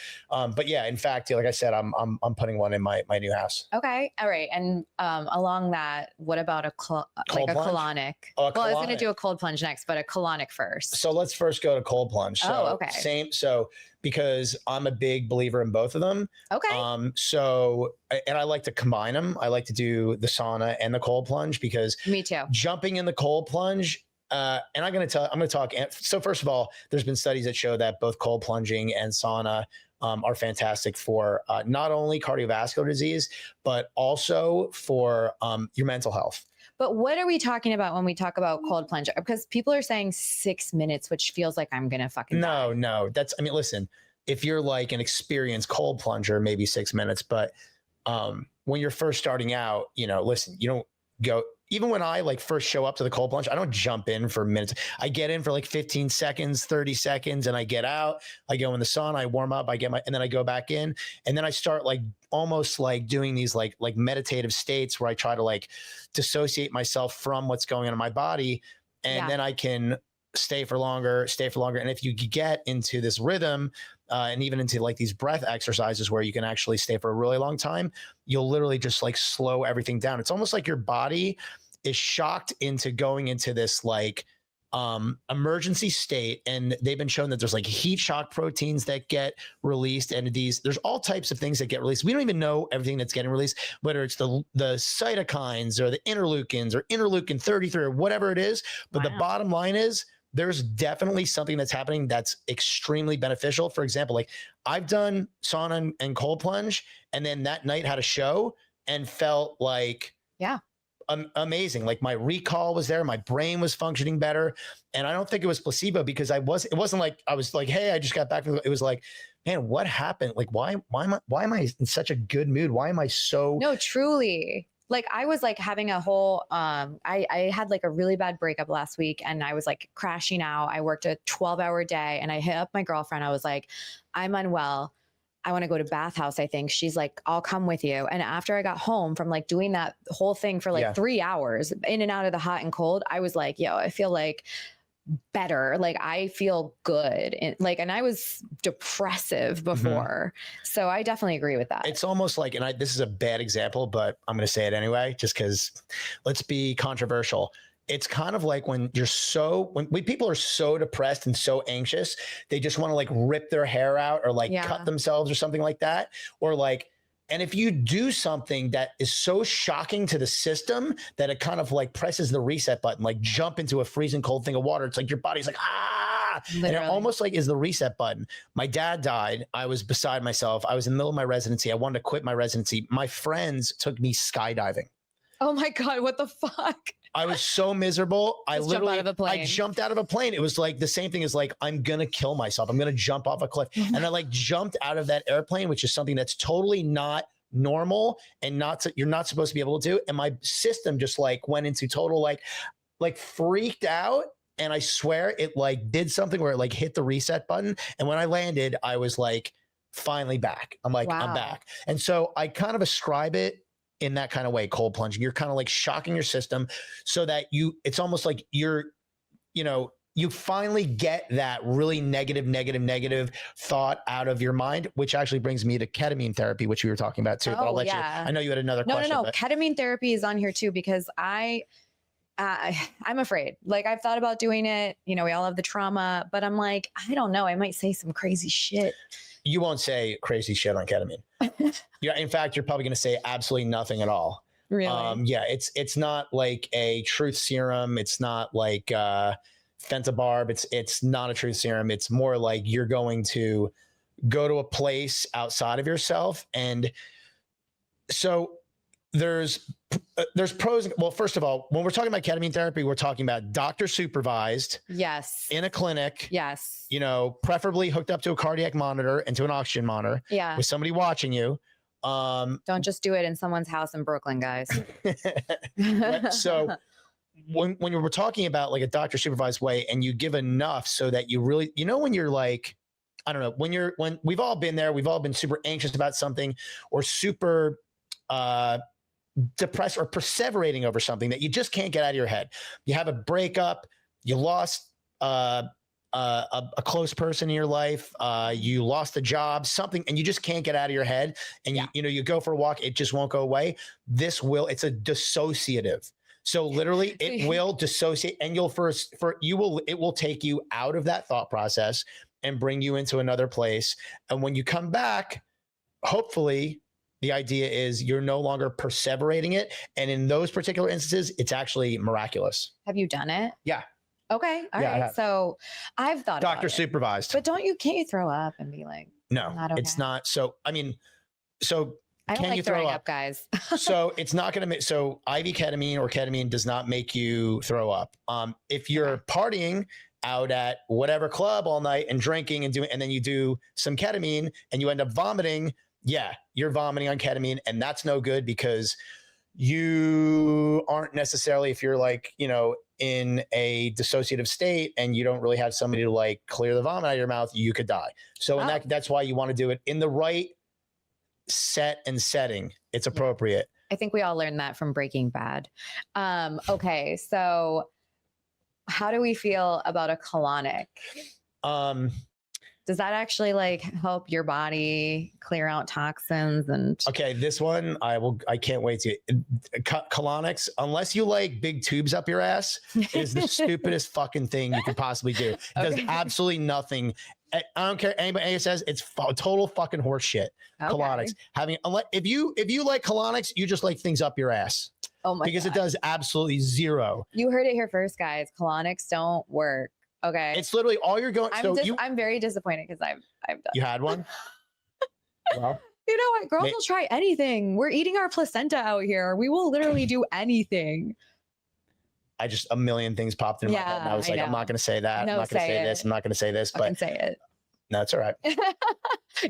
yeah, in fact, like I said, I'm putting one in my new house. Okay. All right. And along that, what about a colonic? Well, I was going to do a cold plunge next, but a colonic first. So let's first go to cold plunge. So okay. Same. So because I'm a big believer in both of them. Okay. So, and I like to combine them. I like to do the sauna and the cold plunge, because me too. Jumping in the cold plunge, and I'm going to talk. So first of all, there's been studies that show that both cold plunging and sauna are fantastic for not only cardiovascular disease, but also for your mental health. But what are we talking about when we talk about cold plunge? Because people are saying 6 minutes, which feels like I'm going to fucking die. No. Listen, if you're like an experienced cold plunger, maybe 6 minutes. But when you're first starting out, listen, you don't go, even when I like first show up to the cold plunge, I don't jump in for minutes. I get in for like 15 seconds, 30 seconds, and I get out. I go in the sauna, I warm up, and then I go back in. And then I start like almost like doing these like meditative states where I try to like dissociate myself from what's going on in my body. And then I can stay for longer. And if you get into this rhythm, and even into like these breath exercises where you can actually stay for a really long time, you'll literally just like slow everything down. It's almost like your body is shocked into going into this like emergency state. And they've been shown that there's like heat shock proteins that get released, and there's all types of things that get released. We don't even know everything that's getting released, whether it's the cytokines or the interleukins or interleukin 33 or whatever it is. But the bottom line is there's definitely something that's happening that's extremely beneficial. For example, like I've done sauna and cold plunge, and then that night had a show and felt like, amazing. Like my recall was there. My brain was functioning better. And I don't think it was placebo because it wasn't like, I was like, hey, I just got back. It was like, man, what happened? Like, why am I in such a good mood? Why am I so? No, truly. Like I was like having a whole, I had like a really bad breakup last week and I was like crashing out. I worked a 12-hour day and I hit up my girlfriend. I was like, I'm unwell. I want to go to bathhouse. I think she's like, I'll come with you. And after I got home from like doing that whole thing for like 3 hours in and out of the hot and cold, I was like, yo, I feel like better. Like I feel good. And I was depressive before. So I definitely agree with that. It's almost like, and this is a bad example, but I'm going to say it anyway, just because let's be controversial. It's kind of like when people are so depressed and so anxious, they just want to like rip their hair out or like cut themselves or something like that. Or like, and if you do something that is so shocking to the system that it kind of like presses the reset button, like jump into a freezing cold thing of water, it's like your body's like, Literally. And it almost like is the reset button. My dad died. I was beside myself. I was in the middle of my residency. I wanted to quit my residency. My friends took me skydiving. Oh my God, what the fuck? I was so miserable. I jumped out of a plane. It was like the same thing as like, I'm going to kill myself. I'm going to jump off a cliff. And I like jumped out of that airplane, which is something that's totally not normal and you're not supposed to be able to do. And my system just like went into total, like freaked out. And I swear it like did something where it like hit the reset button. And when I landed, I was like, finally back. I'm like, I'm back. And so I kind of ascribe it in that kind of way, cold plunging. You're kind of like shocking your system so that it's almost like you finally get that really negative thought out of your mind, which actually brings me to ketamine therapy, which we were talking about too. But I'll let you, I know you had another question. No. Ketamine therapy is on here too, because I'm afraid. Like I've thought about doing it, we all have the trauma, but I'm like, I don't know. I might say some crazy shit. You won't say crazy shit on ketamine. In fact, you're probably going to say absolutely nothing at all. Really? It's not like a truth serum. It's not like fentabarb. It's not a truth serum. It's more like you're going to go to a place outside of yourself. And so there's pros. Well, first of all, when we're talking about ketamine therapy, we're talking about doctor supervised. Yes. In a clinic. Yes. Preferably hooked up to a cardiac monitor and to an oxygen monitor. Yeah. With somebody watching you. Don't just do it in someone's house in Brooklyn, guys. So when we're talking about like a doctor supervised way and you give enough so that you really, when you're like, I don't know, when we've all been there, we've all been super anxious about something or super, depressed or perseverating over something that you just can't get out of your head. You have a breakup, you lost a close person in your life, you lost a job, something, and you just can't get out of your head. And you go for a walk, it just won't go away. It's a dissociative. So literally it will dissociate and it will take you out of that thought process and bring you into another place. And when you come back, hopefully the idea is you're no longer perseverating it. And in those particular instances, it's actually miraculous. Have you done it? Yeah. Okay. All right. So I've thought doctor about supervised. But can't you throw up and be like, no, it's not. So, I don't like throwing up, guys. So it's not going to so IV ketamine or ketamine does not make you throw up. If you're partying out at whatever club all night and drinking and then you do some ketamine and you end up vomiting, you're vomiting on ketamine, and that's no good because you aren't necessarily, if you're like, in a dissociative state and you don't really have somebody to like clear the vomit out of your mouth, you could die. So that's why you want to do it in the right set and setting. It's appropriate. I think we all learned that from Breaking Bad. Okay. So how do we feel about a colonic? Does that actually like help your body clear out toxins okay, this one I can't wait to colonics, unless you like big tubes up your ass, is the stupidest fucking thing you could possibly do. It does absolutely nothing. I don't care anybody says, it's total fucking horse shit. Okay. Colonics if you like colonics, you just like things up your ass. Oh my God. It does absolutely zero. You heard it here first, guys. Colonics don't work. Okay. It's literally all you're going. I'm very disappointed because I've done. You had one? Well, you know what? Girls will try anything. We're eating our placenta out here. We will literally do anything. A million things popped in my head. And I was like, I'm not going to say that. I'm not going to say this. I'm not going to say this. But I can say it. No, it's all right.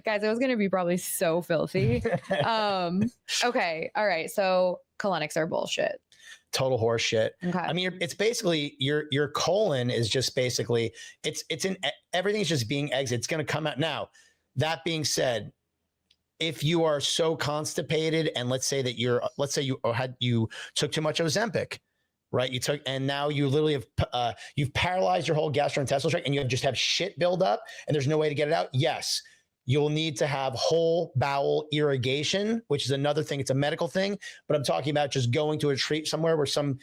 Guys, it was going to be probably so filthy. Okay. All right. So colonics are bullshit. Total horse shit. Okay. I mean, it's basically your colon is just basically it's in everything's just being exited. It's going to come out. Now, that being said, if you are so constipated and let's say you took too much Ozempic, right? And now you literally have you've paralyzed your whole gastrointestinal tract and you just have shit build up and there's no way to get it out. Yes, you'll need to have whole bowel irrigation, which is another thing. It's a medical thing, but I'm talking about just going to a retreat somewhere where some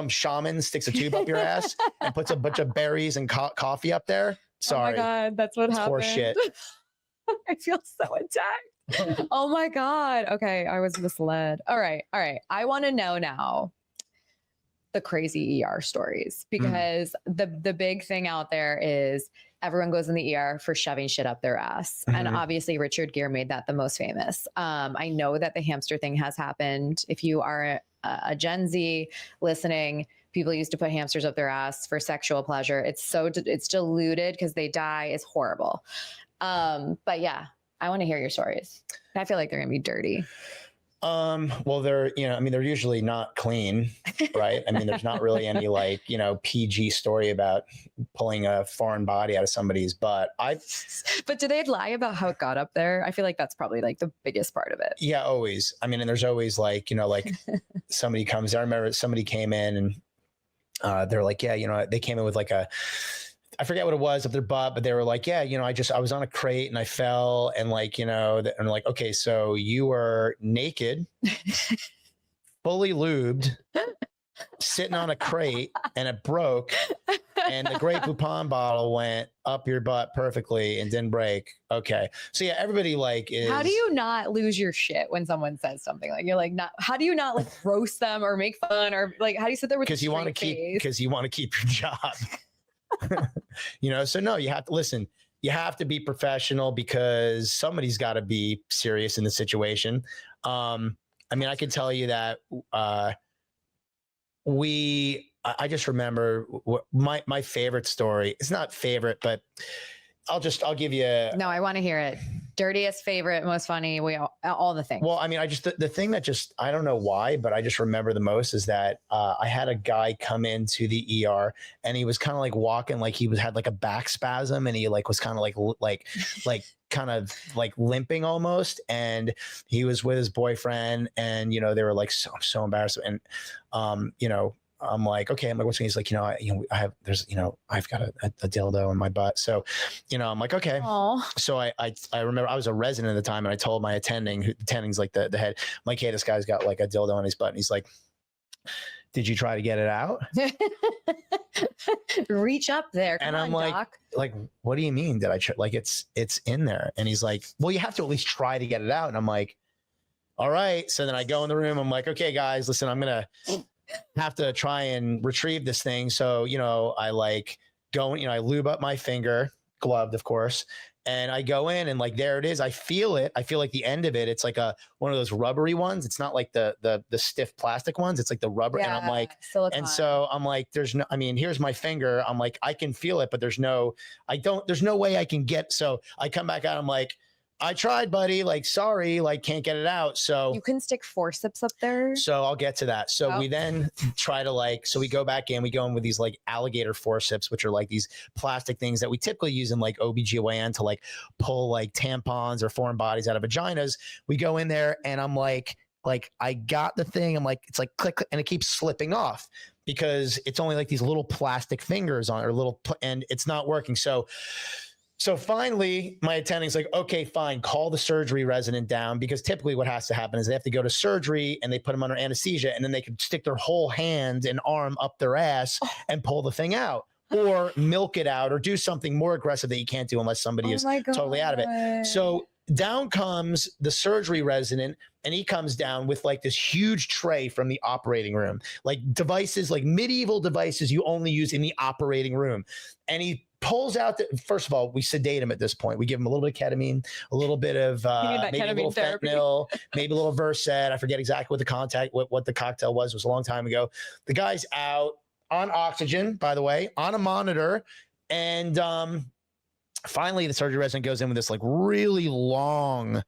shaman sticks a tube up your ass and puts a bunch of berries and coffee up there. Sorry. Oh my God, that's what happened. Horse shit. I feel so attacked. Oh my God. Okay, I was misled. All right. I want to know now the crazy ER stories because the big thing out there is everyone goes in the ER for shoving shit up their ass. And obviously Richard Gere made that the most famous. I know that the hamster thing has happened. If you are a Gen Z listening, people used to put hamsters up their ass for sexual pleasure. It's diluted because they die. It's horrible. But yeah, I want to hear your stories. I feel like they're going to be dirty. Well, they're usually not clean, right? I mean, there's not really any PG story about pulling a foreign body out of somebody's butt. But do they lie about how it got up there? I feel like that's probably the biggest part of it. Yeah, always. I mean, and there's always somebody comes. I remember somebody came in and they're like, yeah, they came in with I forget what it was up their butt, but they were like, yeah, I was on a crate and I fell and and like, okay, so you were naked, fully lubed, sitting on a crate and it broke and the Grey Poupon bottle went up your butt perfectly and didn't break. Okay. So yeah, everybody is. How do you not lose your shit when someone says something how do you not roast them or make fun or how do you sit there with because you want to keep your job. So no, you have to listen. You have to be professional because somebody's got to be serious in the situation. I mean, I can tell you that I just remember my favorite story. It's not favorite, but I'll give you. No, I want to hear it. Dirtiest, favorite, most funny. All the things. Well, I mean, the thing that I don't know why, but I just remember the most is that I had a guy come into the ER and he was kind of walking he had a back spasm and he was kind of limping almost, and he was with his boyfriend and they were so embarrassed and I'm like, okay. I'm like, what's going on? He's like, I've got a dildo in my butt. So, I'm like, okay. Aww. So I remember I was a resident at the time and I told my attending's the head, I'm like, hey, this guy's got a dildo in his butt. And he's like, did you try to get it out? Reach up there. Come on, Doc. What do you mean? Did I try? It's in there. And he's like, well, you have to at least try to get it out. And I'm like, all right. So then I go in the room. I'm like, okay, guys, listen, I'm going to have to try and retrieve this thing. So, I go in, I lube up my finger, gloved, of course. And I go in and there it is. I feel it. I feel the end of it. It's one of those rubbery ones. It's not the stiff plastic ones. It's the rubber. Yeah, and I'm like, silicone. And so I'm like, here's my finger. I'm like, I can feel it, but there's no way I can get. So I come back out. I'm like, I tried, buddy. Sorry, can't get it out. So you can stick forceps up there. So I'll get to that. So we then try to so we go back in, we go in with these alligator forceps, which are these plastic things that we typically use in OBGYN to pull tampons or foreign bodies out of vaginas. We go in there and I'm like I got the thing. I'm like, it's click, and it keeps slipping off because it's only these little plastic fingers on and it's not working. So finally, my attending's like, okay, fine, call the surgery resident down, because typically what has to happen is they have to go to surgery and they put them under anesthesia and then they can stick their whole hand and arm up their ass and pull the thing out or milk it out or do something more aggressive that you can't do unless somebody is totally out of it. So down comes the surgery resident, and he comes down with like this huge tray from the operating room, like devices, like medieval devices you only use in the operating room. And he pulls out first of all, we sedate him at this point. We give him a little bit of ketamine, a little bit of maybe a little fentanyl, maybe a little Versed. I forget exactly what the cocktail was. It was a long time ago. The guy's out on oxygen, by the way, on a monitor. And finally, the surgery resident goes in with this like really long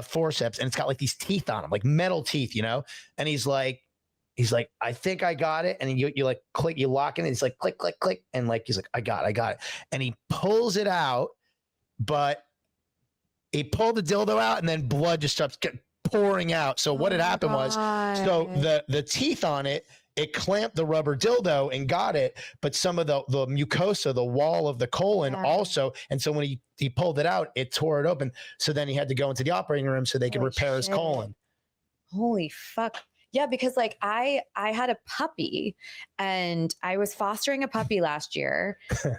forceps, and it's got like these teeth on them, like metal teeth, you know? And he's like, I think I got it. And you like click, you lock it, and it's like click, click, click. And like, he's like, I got it. And he pulls it out, but he pulled the dildo out, and then blood just starts pouring out. So what had happened was, so the teeth on it clamped the rubber dildo and got it, but some of the mucosa, the wall of the colon also. And so when he pulled it out, it tore it open. So then he had to go into the operating room so they could repair his colon. Holy fuck. Yeah, because like I had a puppy, and I was fostering a puppy last year.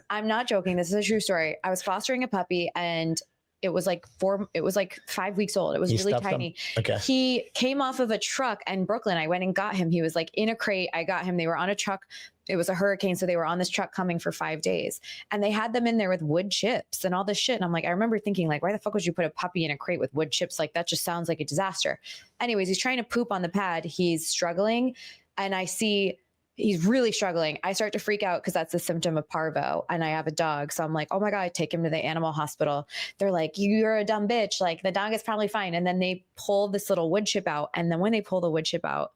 I'm not joking. This is a true story. I was fostering a puppy, and it was like 5 weeks old. It was really tiny. Okay. He came off of a truck in Brooklyn. I went and got him. He was like in a crate. I got him. They were on a truck. It was a hurricane. So they were on this truck coming for 5 days, and they had them in there with wood chips and all this shit. And I'm like, I remember thinking like, why the fuck would you put a puppy in a crate with wood chips? Like that just sounds like a disaster. Anyways, he's trying to poop on the pad. He's struggling. And I see he's really struggling. I start to freak out because that's a symptom of parvo, and I have a dog. So I'm like, oh my God, take him to the animal hospital. They're like, you're a dumb bitch. Like the dog is probably fine. And then they pull this little wood chip out. And then when they pull the wood chip out,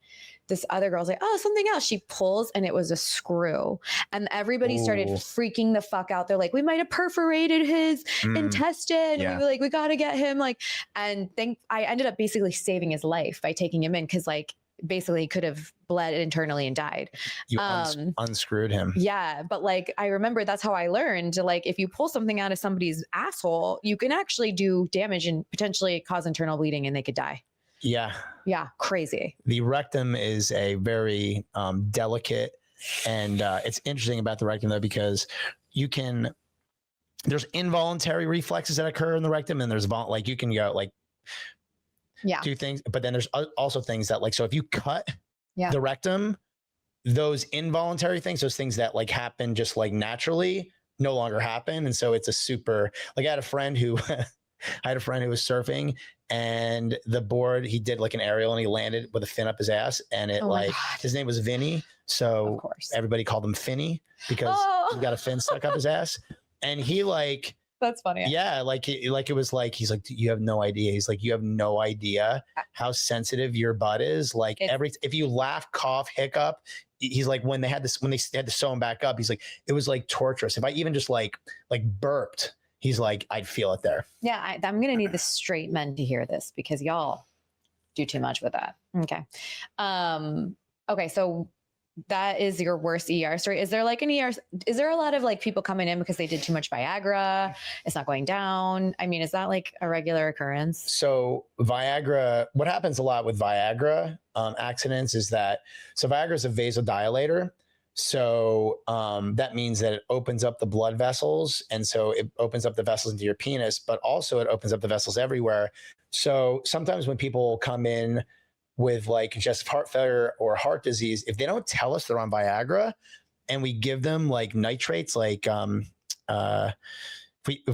this other girl's like, oh, something else. She pulls, and it was a screw. And everybody started freaking the fuck out. They're like, we might have perforated his intestine. Yeah. We got to get him. Like, and I ended up basically saving his life by taking him in, because like, basically he could have bled internally and died. You unscrewed him. Yeah. But like, I remember that's how I learned, like, if you pull something out of somebody's asshole, you can actually do damage and potentially cause internal bleeding, and they could die. Yeah. Yeah. Crazy. The rectum is a very delicate, and it's interesting about the rectum though, because there's involuntary reflexes that occur in the rectum, and there's like, you can go like, do things, but then there's also things that like, so if you cut the rectum, those involuntary things, those things that like happen just like naturally, no longer happen. And so it's a super, like I had a friend who was surfing, and the board, he did like an aerial, and he landed with a fin up his ass, and it his name was Vinny. So everybody called him Finny because he got a fin stuck up his ass. And he like, that's funny. Yeah. Like it was like, he's like, you have no idea. He's like, you have no idea how sensitive your butt is. Like if you laugh, cough, hiccup, he's like, when they had to sew him back up, he's like, it was like torturous. If I even just like burped, he's like, I'd feel it there. Yeah. I'm going to need the straight men to hear this, because y'all do too much with that. Okay. Okay. So that is your worst ER story. Is there like an ER? Is there a lot of like people coming in because they did too much Viagra? It's not going down. I mean, is that like a regular occurrence? So Viagra, what happens a lot with Viagra accidents is that, so Viagra is a vasodilator. So that means that it opens up the blood vessels. And so it opens up the vessels into your penis, but also it opens up the vessels everywhere. So sometimes when people come in with like congestive heart failure or heart disease, if they don't tell us they're on Viagra, and we give them like nitrates, like if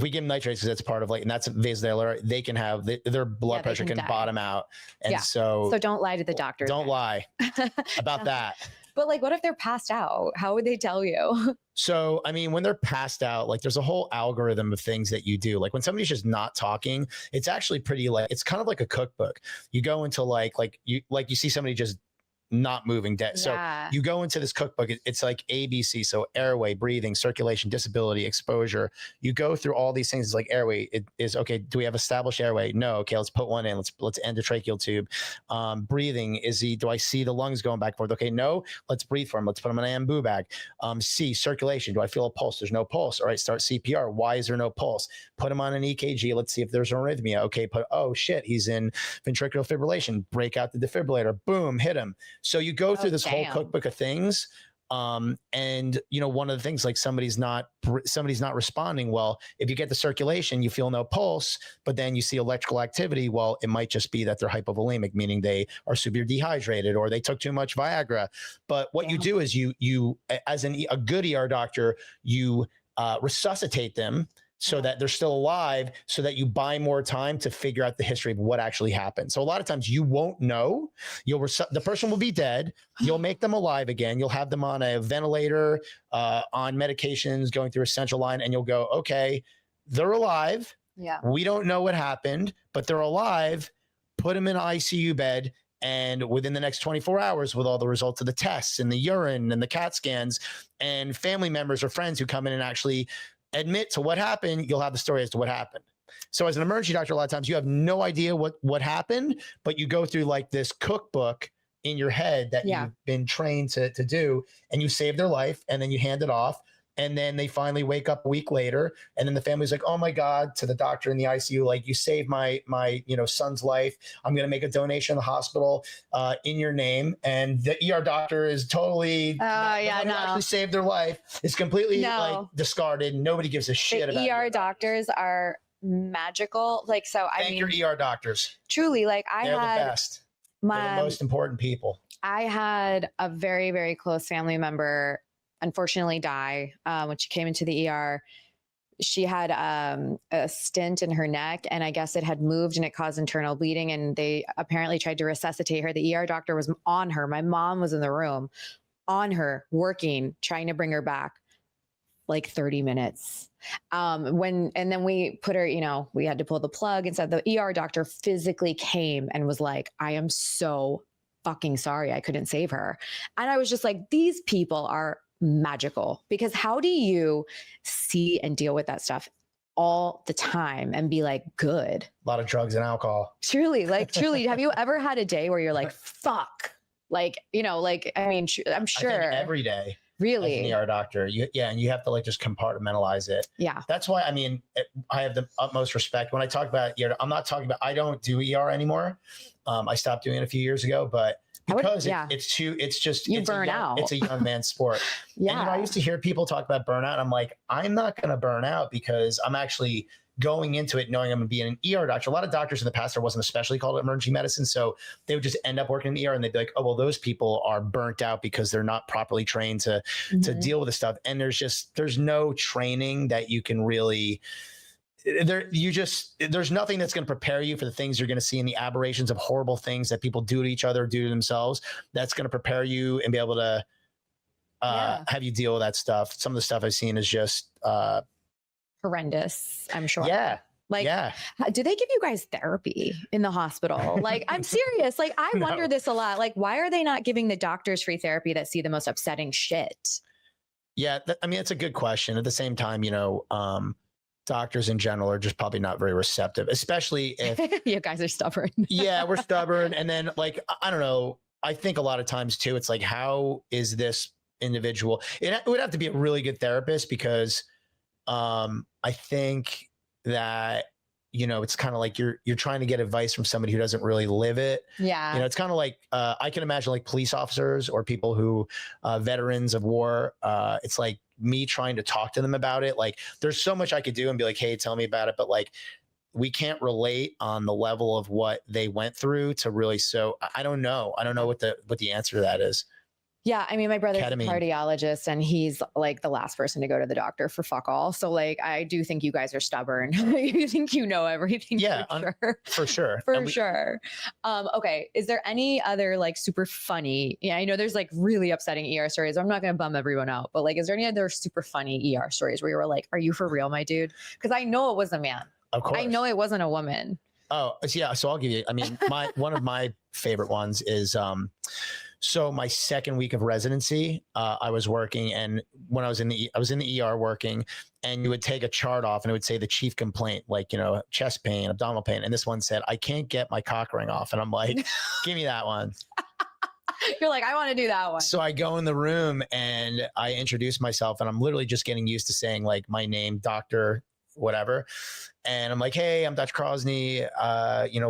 we give them nitrates, because that's part of like, and that's a vasodilator, they can have their blood pressure can bottom out. And so don't lie to the doctor. Don't lie about that. But like, what if they're passed out? How would they tell you? So, I mean, when they're passed out, like there's a whole algorithm of things that you do. Like when somebody's just not talking, it's actually pretty like, it's kind of like a cookbook. You go into like you see somebody just not moving dead. So you go into this cookbook, it's like ABC. So airway, breathing, circulation, disability, exposure. You go through all these things. It's like airway. It is okay. Do we have established airway? No. Okay. Let's put one in. Let's endotracheal tube. Breathing, do I see the lungs going back and forth? Okay. No, let's breathe for him. Let's put him in an ambu bag. C, circulation. Do I feel a pulse? There's no pulse. All right. Start CPR. Why is there no pulse? Put him on an EKG. Let's see if there's arrhythmia. Okay. Oh shit. He's in ventricular fibrillation. Break out the defibrillator. Boom. Hit him. So you go through this whole cookbook of things. And one of the things, like somebody's not responding well. If you get the circulation, you feel no pulse, but then you see electrical activity. Well, it might just be that they're hypovolemic, meaning they are super dehydrated or they took too much Viagra. But what you do is you as a good ER doctor, you resuscitate them so that they're still alive, so that you buy more time to figure out the history of what actually happened. So a lot of times you won't know. The person will be dead. You'll make them alive again. You'll have them on a ventilator, on medications, going through a central line, and you'll go, okay, they're alive. Yeah. We don't know what happened, but they're alive. Put them in an ICU bed. And within the next 24 hours, with all the results of the tests and the urine and the CAT scans and family members or friends who come in and actually admit to what happened, you'll have the story as to what happened. So as an emergency doctor, a lot of times you have no idea what happened, but you go through like this cookbook in your head that you've been trained to do, and you save their life, and then you hand it off. And then they finally wake up a week later, and then the family's like, "Oh my God!" to the doctor in the ICU, like, "You saved my son's life. I'm going to make a donation to the hospital in your name." And the ER doctor is totally actually saved their life. It's completely like discarded. Nobody gives a shit about it. ER doctors are magical. Like, so I mean, thank your ER doctors. Truly, like they're the best. They're the most important people. I had a very, very close family member unfortunately die when she came into the ER. She had a stent in her neck, and I guess it had moved and it caused internal bleeding, and they apparently tried to resuscitate her. The ER doctor was on her. My mom was in the room on her, working, trying to bring her back, like 30 minutes. And then we put her, we had to pull the plug, and so the ER doctor physically came and was like, "I am so fucking sorry I couldn't save her." And I was just like, these people are magical, because how do you see and deal with that stuff all the time and be like, good? A lot of drugs and alcohol. Truly, have you ever had a day where you're like, fuck? Like, I mean, I'm sure. I think every day. Really? As an ER doctor. And you have to like just compartmentalize it. Yeah. That's why, I mean, I have the utmost respect. When I talk about ER, I'm not talking about, I don't do ER anymore. I stopped doing it a few years ago, but because it's burn out. It's a young man's sport. And I used to hear people talk about burnout. And I'm like, I'm not going to burn out, because I'm actually going into it knowing I'm going to be an ER doctor. A lot of doctors in the past, there wasn't a specialty called emergency medicine. So they would just end up working in the ER, and they'd be like, oh, well, those people are burnt out because they're not properly trained to deal with this stuff. And there's no training that you can really, there's nothing that's going to prepare you for the things you're going to see in the aberrations of horrible things that people do to each other, do to themselves. That's going to prepare you and be able to have you deal with that stuff. Some of the stuff I've seen is just horrendous, I'm sure. Yeah. Do they give you guys therapy in the hospital? Like, I'm serious. Like, I wonder this a lot. Like, why are they not giving the doctors free therapy that see the most upsetting shit? Yeah. I mean, it's a good question. At the same time, doctors in general are just probably not very receptive, especially if you guys are stubborn. Yeah, we're stubborn. And then, like, I don't know. I think a lot of times too, it's like, how is this individual? It would have to be a really good therapist, because I think that, it's kind of like you're trying to get advice from somebody who doesn't really live it. Yeah. It's kind of like, I can imagine like police officers or people who, veterans of war, it's like me trying to talk to them about it. Like, there's so much I could do and be like, hey, tell me about it. But like, we can't relate on the level of what they went through to really. So I don't know. I don't know what the answer to that is. Yeah. I mean, my brother's Ketamine. a cardiologist, and he's like the last person to go to the doctor for fuck all. So like, I do think you guys are stubborn. You think you know everything. Yeah, for sure. For sure. Sure. Okay. Is there any other like super funny? Yeah, I know there's like really upsetting ER stories. I'm not going to bum everyone out, but like, is there any other super funny ER stories where you were like, are you for real, my dude? Because I know it was a man. Of course. I know it wasn't a woman. Oh, yeah. So I'll give you, I mean, one of my favorite ones is, so my second week of residency, I was working, and when I was in the ER working, and you would take a chart off and it would say the chief complaint, like, chest pain, abdominal pain. And this one said, I can't get my cock ring off. And I'm like, give me that one. You're like, I want to do that one. So I go in the room and I introduce myself, and I'm literally just getting used to saying like my name, doctor, whatever. And I'm like, hey, I'm Dr. Crosney.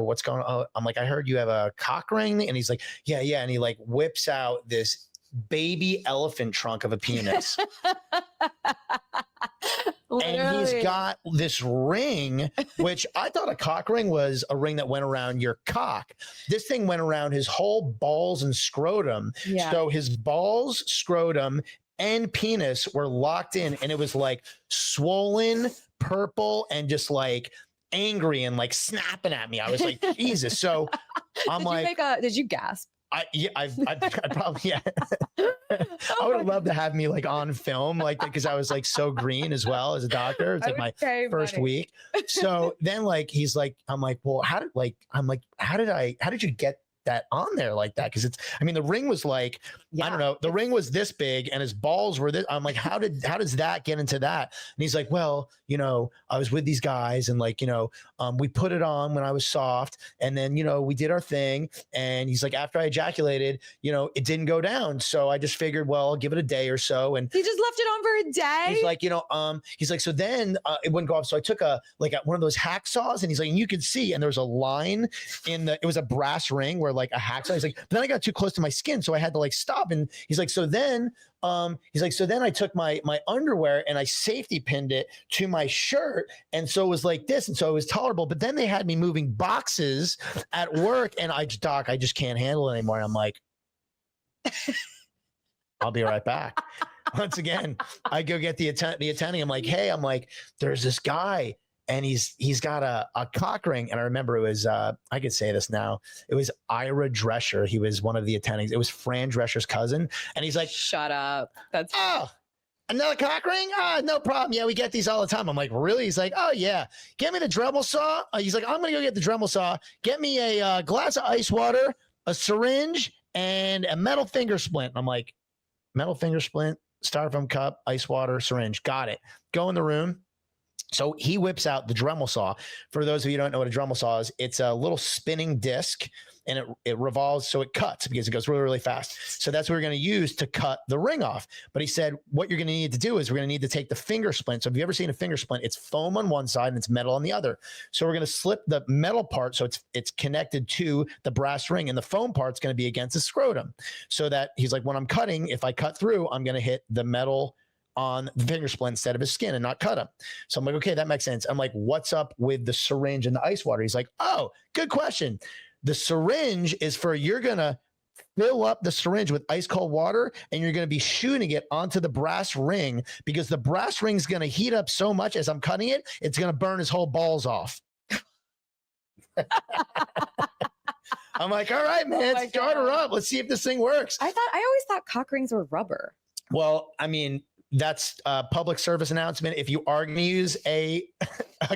What's going on? I'm like, I heard you have a cock ring. And he's like, yeah. And he like whips out this baby elephant trunk of a penis. And he's Literally. got this ring, which I thought a cock ring was a ring that went around your cock. This thing went around his whole balls and scrotum. Yeah. So his balls, scrotum, and penis were locked in, and it was like swollen, purple, and just like angry and like snapping at me. I was like, Jesus. So I'm Did you gasp? I probably, yeah. I would have loved to have me like on film, like, because I was like so green as well as a doctor. It's like my first week. So then like, he's like, I'm like, well, how did you get that on there like that? Because the ring was like, I don't know, the ring was this big and his balls were this. I'm like, how does that get into that? And he's like, well, I was with these guys and like, we put it on when I was soft, and then, we did our thing. And he's like, after I ejaculated, it didn't go down. So I just figured, well, I'll give it a day or so. And he just left it on for a day. He's like, he's like, so then it wouldn't go off. So I took one of those hacksaws, and he's like, and you could see, and there was a line it was a brass ring where like a hacksaw. He's like, but then I got too close to my skin, so I had to like stop. And he's like, so then I took my underwear and I safety pinned it to my shirt, and so it was like this, and so it was tolerable. But then they had me moving boxes at work, and Doc, I just can't handle it anymore. And I'm like, I'll be right back. Once again, I go get the attending. I'm like, hey, there's this guy, and he's got a cock ring. And I remember it was, I could say this now, it was Ira Drescher. He was one of the attendings. It was Fran Drescher's cousin. And he's like, shut up. That's another cock ring? No problem. Yeah, we get these all the time. I'm like, really? He's like, oh yeah. Get me the Dremel saw. He's like, I'm going to go get the Dremel saw. Get me a glass of ice water, a syringe, and a metal finger splint. I'm like, metal finger splint, styrofoam cup, ice water, syringe. Got it. Go in the room. So he whips out the Dremel saw. For those of you who don't know what a Dremel saw is, it's a little spinning disc, and it revolves, so it cuts because it goes really, really fast. So that's what we're going to use to cut the ring off. But he said, what you're going to need to do is we're going to need to take the finger splint. So have you ever seen a finger splint? It's foam on one side and it's metal on the other. So we're going to slip the metal part so it's connected to the brass ring, and the foam part's going to be against the scrotum. So that he's like, when I'm cutting, if I cut through, I'm going to hit the metal on the finger splint instead of his skin and not cut him. So I'm like, okay, that makes sense. I'm like, what's up with the syringe and the ice water? He's like, oh, good question. The syringe is for, you're going to fill up the syringe with ice cold water, and you're going to be shooting it onto the brass ring, because the brass ring is going to heat up so much as I'm cutting it, it's going to burn his whole balls off. I'm like, all right, man, start her up. Let's see if this thing works. I always thought cock rings were rubber. Well, that's a public service announcement. If you are going to use a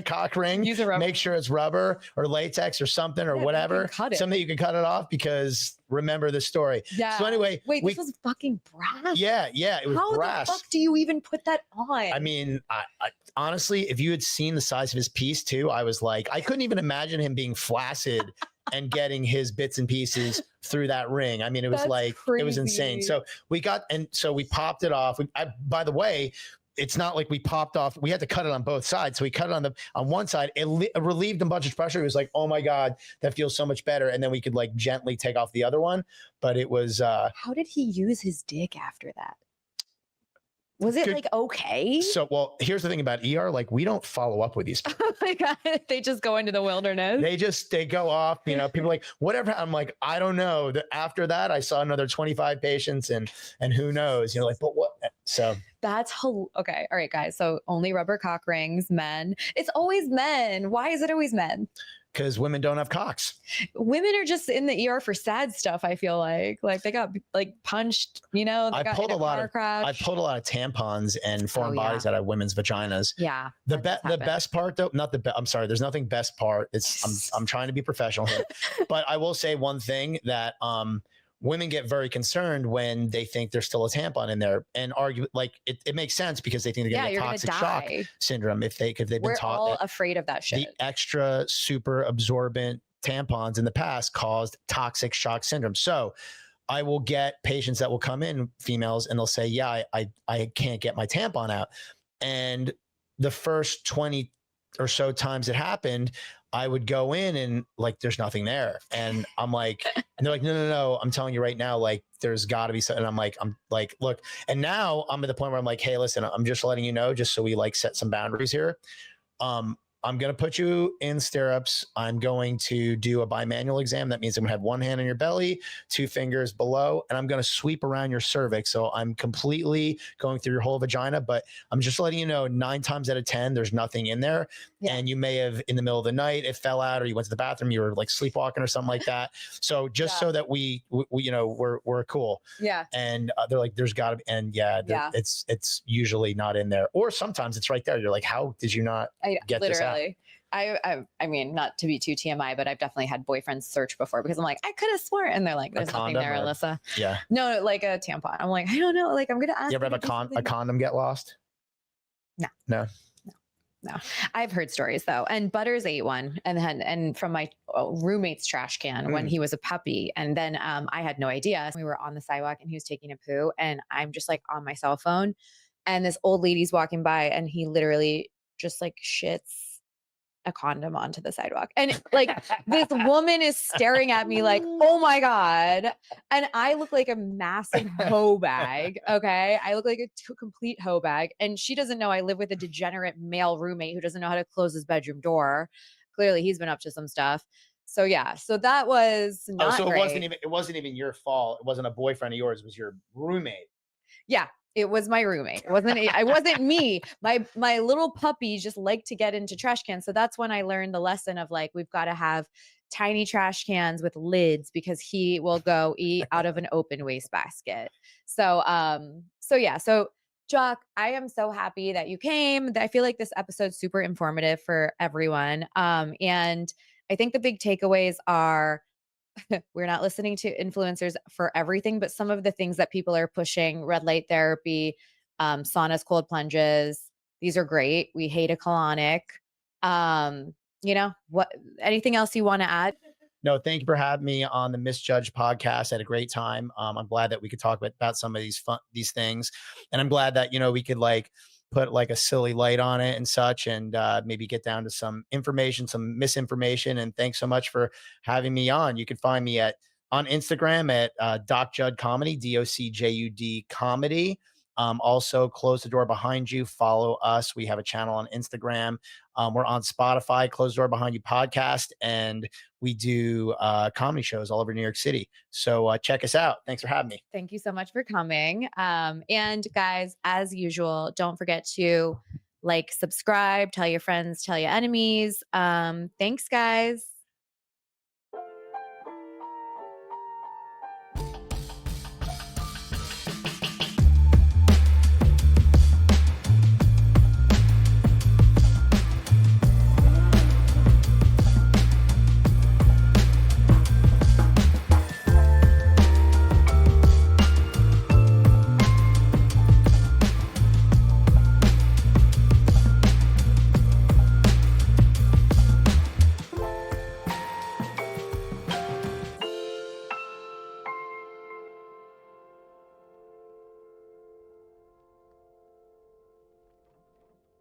cock ring, use a rubber. Make sure it's rubber or latex or something or whatever. Something that you can cut it off, because remember the story. Yeah. So anyway. Wait, this was fucking brass? Yeah, it was brass. How the fuck do you even put that on? I honestly, if you had seen the size of his piece too, I was like, I couldn't even imagine him being flaccid and getting his bits and pieces through that ring. It was crazy. It was insane. So we popped it off. By the way, it's not like we popped off. We had to cut it on both sides. So we cut it on one side. It relieved a bunch of pressure. It was like, oh my God, that feels so much better. And then we could like gently take off the other one. But it was. How did he use his dick after that? Was it like okay? So, well, here's the thing about ER. Like, we don't follow up with these people. Oh my God. They just go into the wilderness. They go off, people are like, whatever. I'm like, I don't know. After that, I saw another 25 patients and who knows, like, but what? So that's okay. All right, guys. So only rubber cock rings, men. It's always men. Why is it always men? Because women don't have cocks. Women are just in the ER for sad stuff. I feel like they got like punched, I pulled a lot of tampons and foreign bodies out of women's vaginas. Yeah. The best part though, I'm sorry, there's nothing best part. I'm trying to be professional here, but I will say one thing that, women get very concerned when they think there's still a tampon in there, and argue like it makes sense, because they think they're going to get toxic shock syndrome if they've been taught. We're all afraid of that shit. The extra super absorbent tampons in the past caused toxic shock syndrome. So I will get patients that will come in, females, and they'll say, yeah, I can't get my tampon out. And the first 20 or so times it happened, I would go in and like, there's nothing there. And I'm like, And they're like, no, I'm telling you right now, like there's got to be something. And I'm like, look, and now I'm at the point where I'm like, hey, listen, I'm just letting you know, just so we like set some boundaries here. I'm going to put you in stirrups. I'm going to do a bimanual exam. That means I'm going to have one hand on your belly, two fingers below, and I'm going to sweep around your cervix. So I'm completely going through your whole vagina, but I'm just letting you know 9 times out of 10, there's nothing in there. Yeah. And you may have in the middle of the night, it fell out, or you went to the bathroom, you were like sleepwalking or something like that. So just so that we you know, we're cool. Yeah. And they're like, there's gotta be, and it's usually not in there. Or sometimes it's right there. You're like, how did you not get this out? I mean, not to be too TMI, but I've definitely had boyfriends search before because I'm like, I could have sworn, and they're like, there's nothing there, Alyssa. Yeah. No, like a tampon. I'm like, I don't know. Like, I'm gonna ask. You ever have a condom get lost? No. I've heard stories though, and Butters ate one, and from my roommate's trash can when he was a puppy, and then I had no idea. We were on the sidewalk, and he was taking a poo, and I'm just like on my cell phone, and this old lady's walking by, and he literally just like shits a condom onto the sidewalk. And like this woman is staring at me like, oh my God. And I look like a massive hoe bag. Okay. I look like a complete hoe bag. And she doesn't know I live with a degenerate male roommate who doesn't know how to close his bedroom door. Clearly he's been up to some stuff. So yeah. So that was not so great. it wasn't even your fault. It wasn't a boyfriend of yours. It was your roommate. Yeah. It was my roommate. It wasn't me. My little puppies just like to get into trash cans. So that's when I learned the lesson of like, we've got to have tiny trash cans with lids because he will go eat out of an open waste basket. So yeah. So Jock, I am so happy that you came. I feel like this episode's super informative for everyone. And I think the big takeaways are we're not listening to influencers for everything, but some of the things that people are pushing, red light therapy, saunas, cold plunges, these are great. We hate a colonic. What, anything else you want to add? No, thank you for having me on the Misjudged podcast. I had a great time. I'm glad that we could talk about some of these things. And I'm glad that, we could like put like a silly light on it and such, and maybe get down to some information, some misinformation. And thanks so much for having me on. You can find me on Instagram at Doc Judd Comedy, DOCJUD Comedy. Also, Close the Door Behind You. Follow us. We have a channel on Instagram. We're on Spotify, Close the Door Behind You podcast, and we do comedy shows all over New York City. So check us out. Thanks for having me. Thank you so much for coming. And guys, as usual, don't forget to like, subscribe, tell your friends, tell your enemies. Thanks, guys.